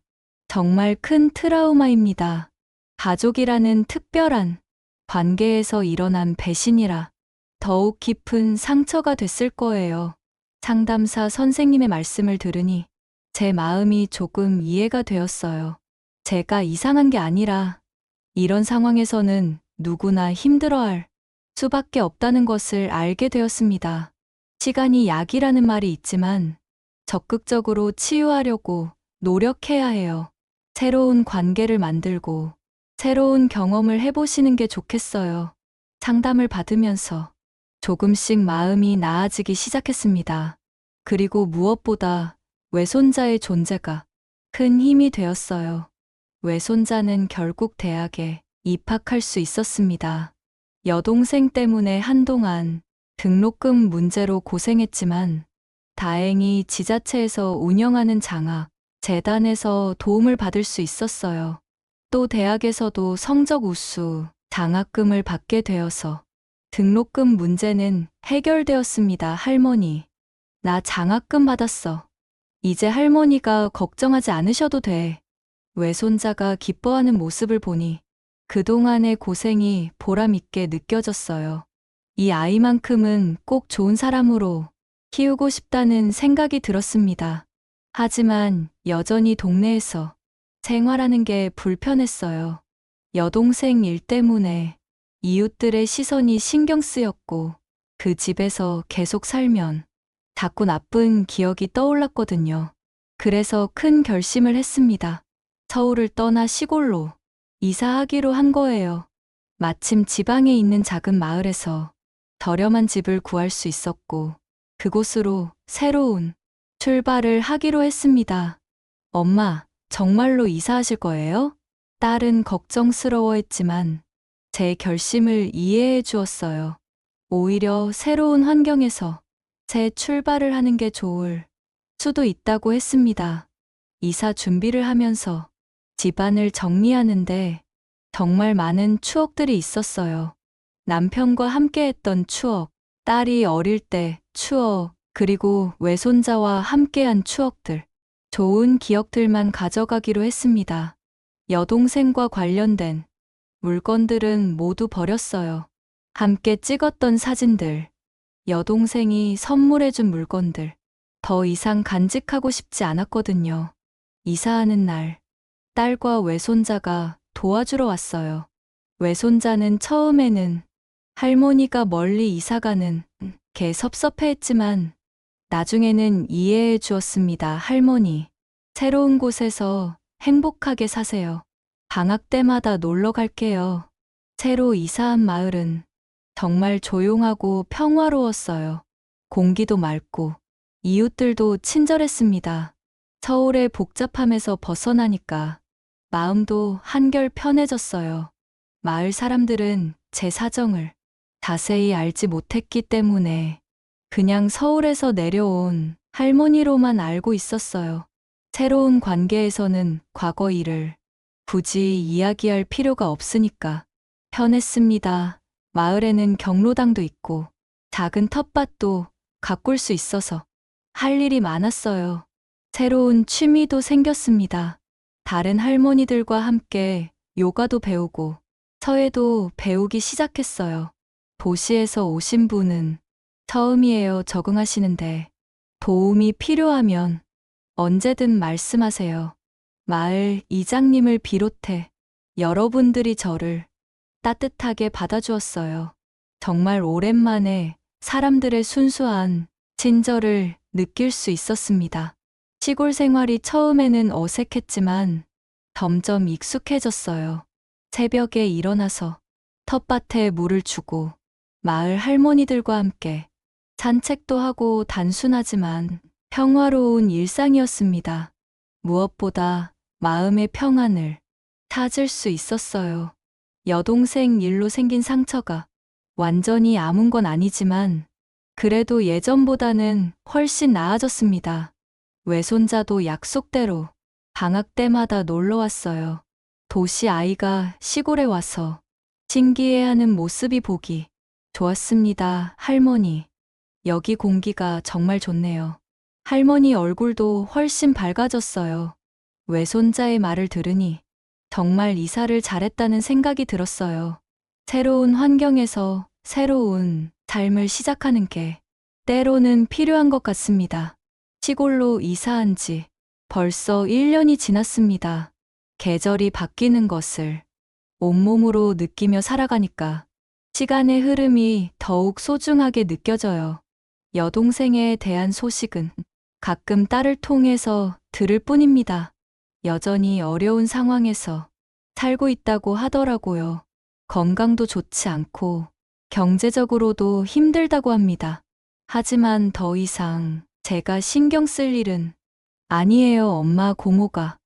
정말 큰 트라우마입니다. 가족이라는 특별한 관계에서 일어난 배신이라 더욱 깊은 상처가 됐을 거예요. 상담사 선생님의 말씀을 들으니 제 마음이 조금 이해가 되었어요. 제가 이상한 게 아니라 이런 상황에서는 누구나 힘들어할 수밖에 없다는 것을 알게 되었습니다. 시간이 약이라는 말이 있지만 적극적으로 치유하려고 노력해야 해요. 새로운 관계를 만들고 새로운 경험을 해보시는 게 좋겠어요. 상담을 받으면서 조금씩 마음이 나아지기 시작했습니다. 그리고 무엇보다 외손자의 존재가 큰 힘이 되었어요. 외손자는 결국 대학에 입학할 수 있었습니다. 여동생 때문에 한동안 등록금 문제로 고생했지만 다행히 지자체에서 운영하는 장학 재단에서 도움을 받을 수 있었어요. 또 대학에서도 성적 우수 장학금을 받게 되어서 등록금 문제는 해결되었습니다. 할머니, 나 장학금 받았어. 이제 할머니가 걱정하지 않으셔도 돼. 외손자가 기뻐하는 모습을 보니 그동안의 고생이 보람있게 느껴졌어요. 이 아이만큼은 꼭 좋은 사람으로 키우고 싶다는 생각이 들었습니다. 하지만 여전히 동네에서 생활하는 게 불편했어요. 여동생 일 때문에 이웃들의 시선이 신경 쓰였고 그 집에서 계속 살면 자꾸 나쁜 기억이 떠올랐거든요. 그래서 큰 결심을 했습니다. 서울을 떠나 시골로 이사하기로 한 거예요. 마침 지방에 있는 작은 마을에서 저렴한 집을 구할 수 있었고 그곳으로 새로운 출발을 하기로 했습니다. 엄마, 정말로 이사하실 거예요? 딸은 걱정스러워했지만 제 결심을 이해해 주었어요. 오히려 새로운 환경에서 새 출발을 하는 게 좋을 수도 있다고 했습니다. 이사 준비를 하면서 집안을 정리하는데 정말 많은 추억들이 있었어요. 남편과 함께했던 추억, 딸이 어릴 때 추억, 그리고 외손자와 함께한 추억들. 좋은 기억들만 가져가기로 했습니다. 여동생과 관련된 물건들은 모두 버렸어요. 함께 찍었던 사진들, 여동생이 선물해준 물건들. 더 이상 간직하고 싶지 않았거든요. 이사하는 날, 딸과 외손자가 도와주러 왔어요. 외손자는 처음에는 할머니가 멀리 이사가는 게 섭섭해했지만 나중에는 이해해 주었습니다. 할머니, 새로운 곳에서 행복하게 사세요. 방학 때마다 놀러 갈게요. 새로 이사한 마을은 정말 조용하고 평화로웠어요. 공기도 맑고 이웃들도 친절했습니다. 서울의 복잡함에서 벗어나니까 마음도 한결 편해졌어요. 마을 사람들은 제 사정을 자세히 알지 못했기 때문에 그냥 서울에서 내려온 할머니로만 알고 있었어요. 새로운 관계에서는 과거 일을 굳이 이야기할 필요가 없으니까 편했습니다. 마을에는 경로당도 있고 작은 텃밭도 가꿀 수 있어서 할 일이 많았어요. 새로운 취미도 생겼습니다. 다른 할머니들과 함께 요가도 배우고 서예도 배우기 시작했어요. 도시에서 오신 분은 처음이에요. 적응하시는데 도움이 필요하면 언제든 말씀하세요. 마을 이장님을 비롯해 여러분들이 저를 따뜻하게 받아주었어요. 정말 오랜만에 사람들의 순수한 친절을 느낄 수 있었습니다. 시골 생활이 처음에는 어색했지만 점점 익숙해졌어요. 새벽에 일어나서 텃밭에 물을 주고 마을 할머니들과 함께 산책도 하고 단순하지만 평화로운 일상이었습니다. 무엇보다 마음의 평안을 찾을 수 있었어요. 여동생 일로 생긴 상처가 완전히 아문 건 아니지만 그래도 예전보다는 훨씬 나아졌습니다. 외손자도 약속대로 방학 때마다 놀러 왔어요. 도시 아이가 시골에 와서 신기해하는 모습이 보기 좋았습니다. 할머니, 여기 공기가 정말 좋네요. 할머니 얼굴도 훨씬 밝아졌어요. 외손자의 말을 들으니 정말 이사를 잘했다는 생각이 들었어요. 새로운 환경에서 새로운 삶을 시작하는 게 때로는 필요한 것 같습니다. 시골로 이사한 지 벌써 1년이 지났습니다. 계절이 바뀌는 것을 온몸으로 느끼며 살아가니까 시간의 흐름이 더욱 소중하게 느껴져요. 여동생에 대한 소식은 가끔 딸을 통해서 들을 뿐입니다. 여전히 어려운 상황에서 살고 있다고 하더라고요. 건강도 좋지 않고 경제적으로도 힘들다고 합니다. 하지만 더 이상 제가 신경 쓸 일은 아니에요. 엄마 고모가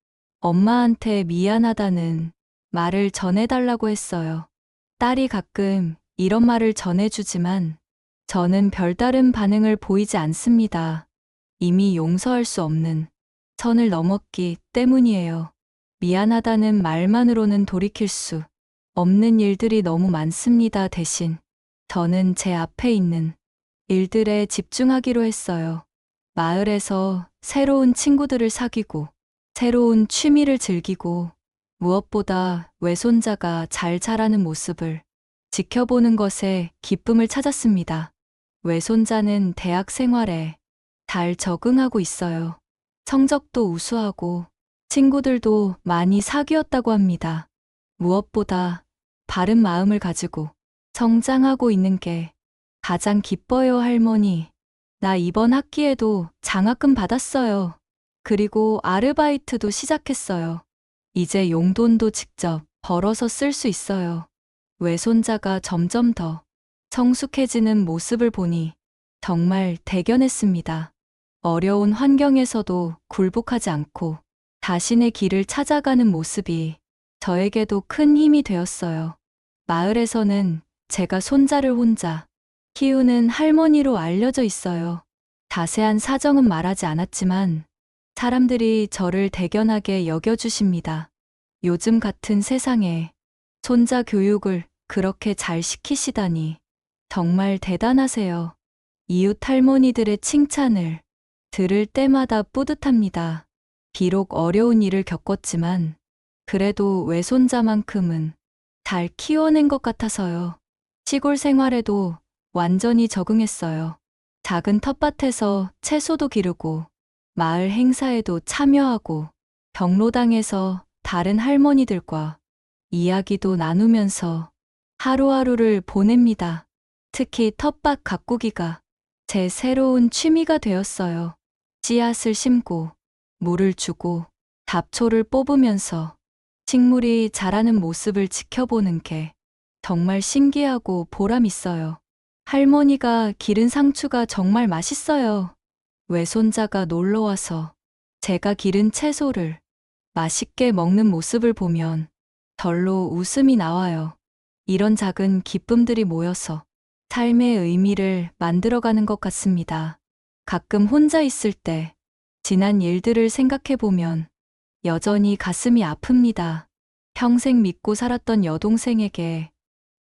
엄마한테 미안하다는 말을 전해달라고 했어요. 딸이 가끔 이런 말을 전해주지만 저는 별다른 반응을 보이지 않습니다. 이미 용서할 수 없는 선을 넘었기 때문이에요. 미안하다는 말만으로는 돌이킬 수 없는 일들이 너무 많습니다. 대신 저는 제 앞에 있는 일들에 집중하기로 했어요. 마을에서 새로운 친구들을 사귀고 새로운 취미를 즐기고 무엇보다 외손자가 잘 자라는 모습을 지켜보는 것에 기쁨을 찾았습니다. 외손자는 대학 생활에 잘 적응하고 있어요. 성적도 우수하고 친구들도 많이 사귀었다고 합니다. 무엇보다 바른 마음을 가지고 성장하고 있는 게 가장 기뻐요. 할머니, 나 이번 학기에도 장학금 받았어요. 그리고 아르바이트도 시작했어요. 이제 용돈도 직접 벌어서 쓸 수 있어요. 외손자가 점점 더 성숙해지는 모습을 보니 정말 대견했습니다. 어려운 환경에서도 굴복하지 않고 자신의 길을 찾아가는 모습이 저에게도 큰 힘이 되었어요. 마을에서는 제가 손자를 혼자 키우는 할머니로 알려져 있어요. 자세한 사정은 말하지 않았지만 사람들이 저를 대견하게 여겨주십니다. 요즘 같은 세상에 손자 교육을 그렇게 잘 시키시다니 정말 대단하세요. 이웃 할머니들의 칭찬을 들을 때마다 뿌듯합니다. 비록 어려운 일을 겪었지만 그래도 외손자만큼은 잘 키워낸 것 같아서요. 시골 생활에도 완전히 적응했어요. 작은 텃밭에서 채소도 기르고 마을 행사에도 참여하고 경로당에서 다른 할머니들과 이야기도 나누면서 하루하루를 보냅니다. 특히 텃밭 가꾸기가 제 새로운 취미가 되었어요. 씨앗을 심고 물을 주고 잡초를 뽑으면서 식물이 자라는 모습을 지켜보는 게 정말 신기하고 보람 있어요. 할머니가 기른 상추가 정말 맛있어요. 외손자가 놀러와서 제가 기른 채소를 맛있게 먹는 모습을 보면 절로 웃음이 나와요. 이런 작은 기쁨들이 모여서 삶의 의미를 만들어가는 것 같습니다. 가끔 혼자 있을 때 지난 일들을 생각해 보면 여전히 가슴이 아픕니다. 평생 믿고 살았던 여동생에게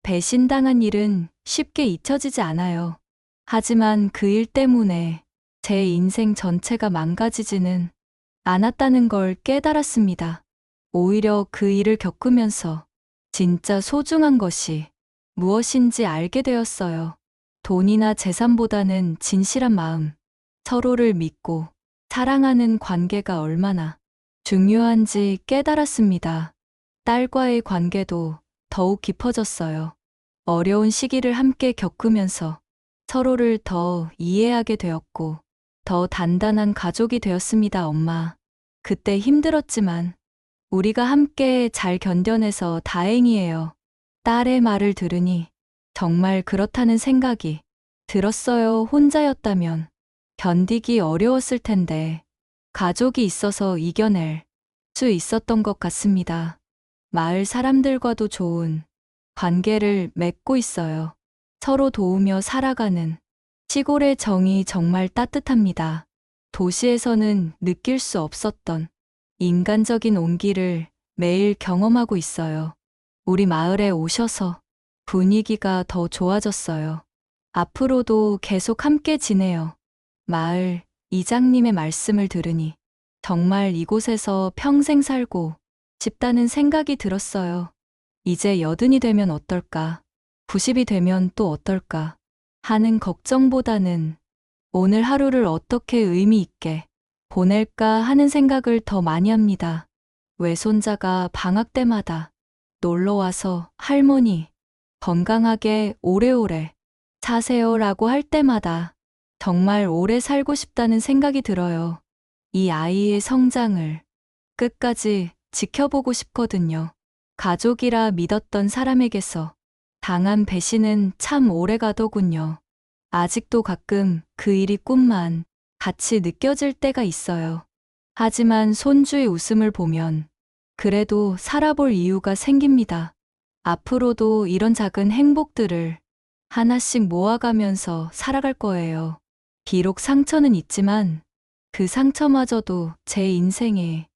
배신당한 일은 쉽게 잊혀지지 않아요. 하지만 그 일 때문에 제 인생 전체가 망가지지는 않았다는 걸 깨달았습니다. 오히려 그 일을 겪으면서 진짜 소중한 것이 무엇인지 알게 되었어요. 돈이나 재산보다는 진실한 마음, 서로를 믿고 사랑하는 관계가 얼마나 중요한지 깨달았습니다. 딸과의 관계도 더욱 깊어졌어요. 어려운 시기를 함께 겪으면서 서로를 더 이해하게 되었고, 더 단단한 가족이 되었습니다, 엄마. 그때 힘들었지만 우리가 함께 잘 견뎌내서 다행이에요. 딸의 말을 들으니 정말 그렇다는 생각이 들었어요. 혼자였다면 견디기 어려웠을 텐데 가족이 있어서 이겨낼 수 있었던 것 같습니다. 마을 사람들과도 좋은 관계를 맺고 있어요. 서로 도우며 살아가는 시골의 정이 정말 따뜻합니다. 도시에서는 느낄 수 없었던 인간적인 온기를 매일 경험하고 있어요. 우리 마을에 오셔서 분위기가 더 좋아졌어요. 앞으로도 계속 함께 지내요. 마을 이장님의 말씀을 들으니 정말 이곳에서 평생 살고 싶다는 생각이 들었어요. 이제 80이 되면 어떨까? 90이 되면 또 어떨까? 하는 걱정보다는 오늘 하루를 어떻게 의미 있게 보낼까 하는 생각을 더 많이 합니다. 외손자가 방학 때마다 놀러와서 할머니, 건강하게 오래오래 사세요라고 할 때마다 정말 오래 살고 싶다는 생각이 들어요. 이 아이의 성장을 끝까지 지켜보고 싶거든요. 가족이라 믿었던 사람에게서 당한 배신은 참 오래 가더군요. 아직도 가끔 그 일이 꿈만 같이 느껴질 때가 있어요. 하지만 손주의 웃음을 보면 그래도 살아볼 이유가 생깁니다. 앞으로도 이런 작은 행복들을 하나씩 모아가면서 살아갈 거예요. 비록 상처는 있지만 그 상처마저도 제 인생의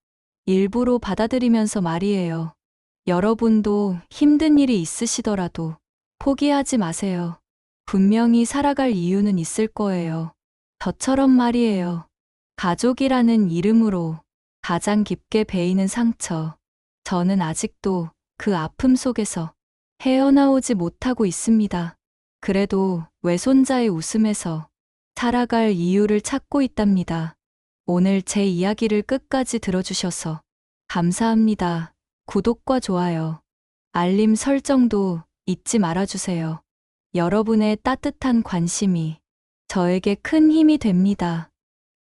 일부로 받아들이면서 말이에요. 여러분도 힘든 일이 있으시더라도 포기하지 마세요. 분명히 살아갈 이유는 있을 거예요. 저처럼 말이에요. 가족이라는 이름으로 가장 깊게 베이는 상처. 저는 아직도 그 아픔 속에서 헤어나오지 못하고 있습니다. 그래도 외손자의 웃음에서 살아갈 이유를 찾고 있답니다. 오늘 제 이야기를 끝까지 들어주셔서 감사합니다. 구독과 좋아요, 알림 설정도 잊지 말아주세요. 여러분의 따뜻한 관심이 저에게 큰 힘이 됩니다.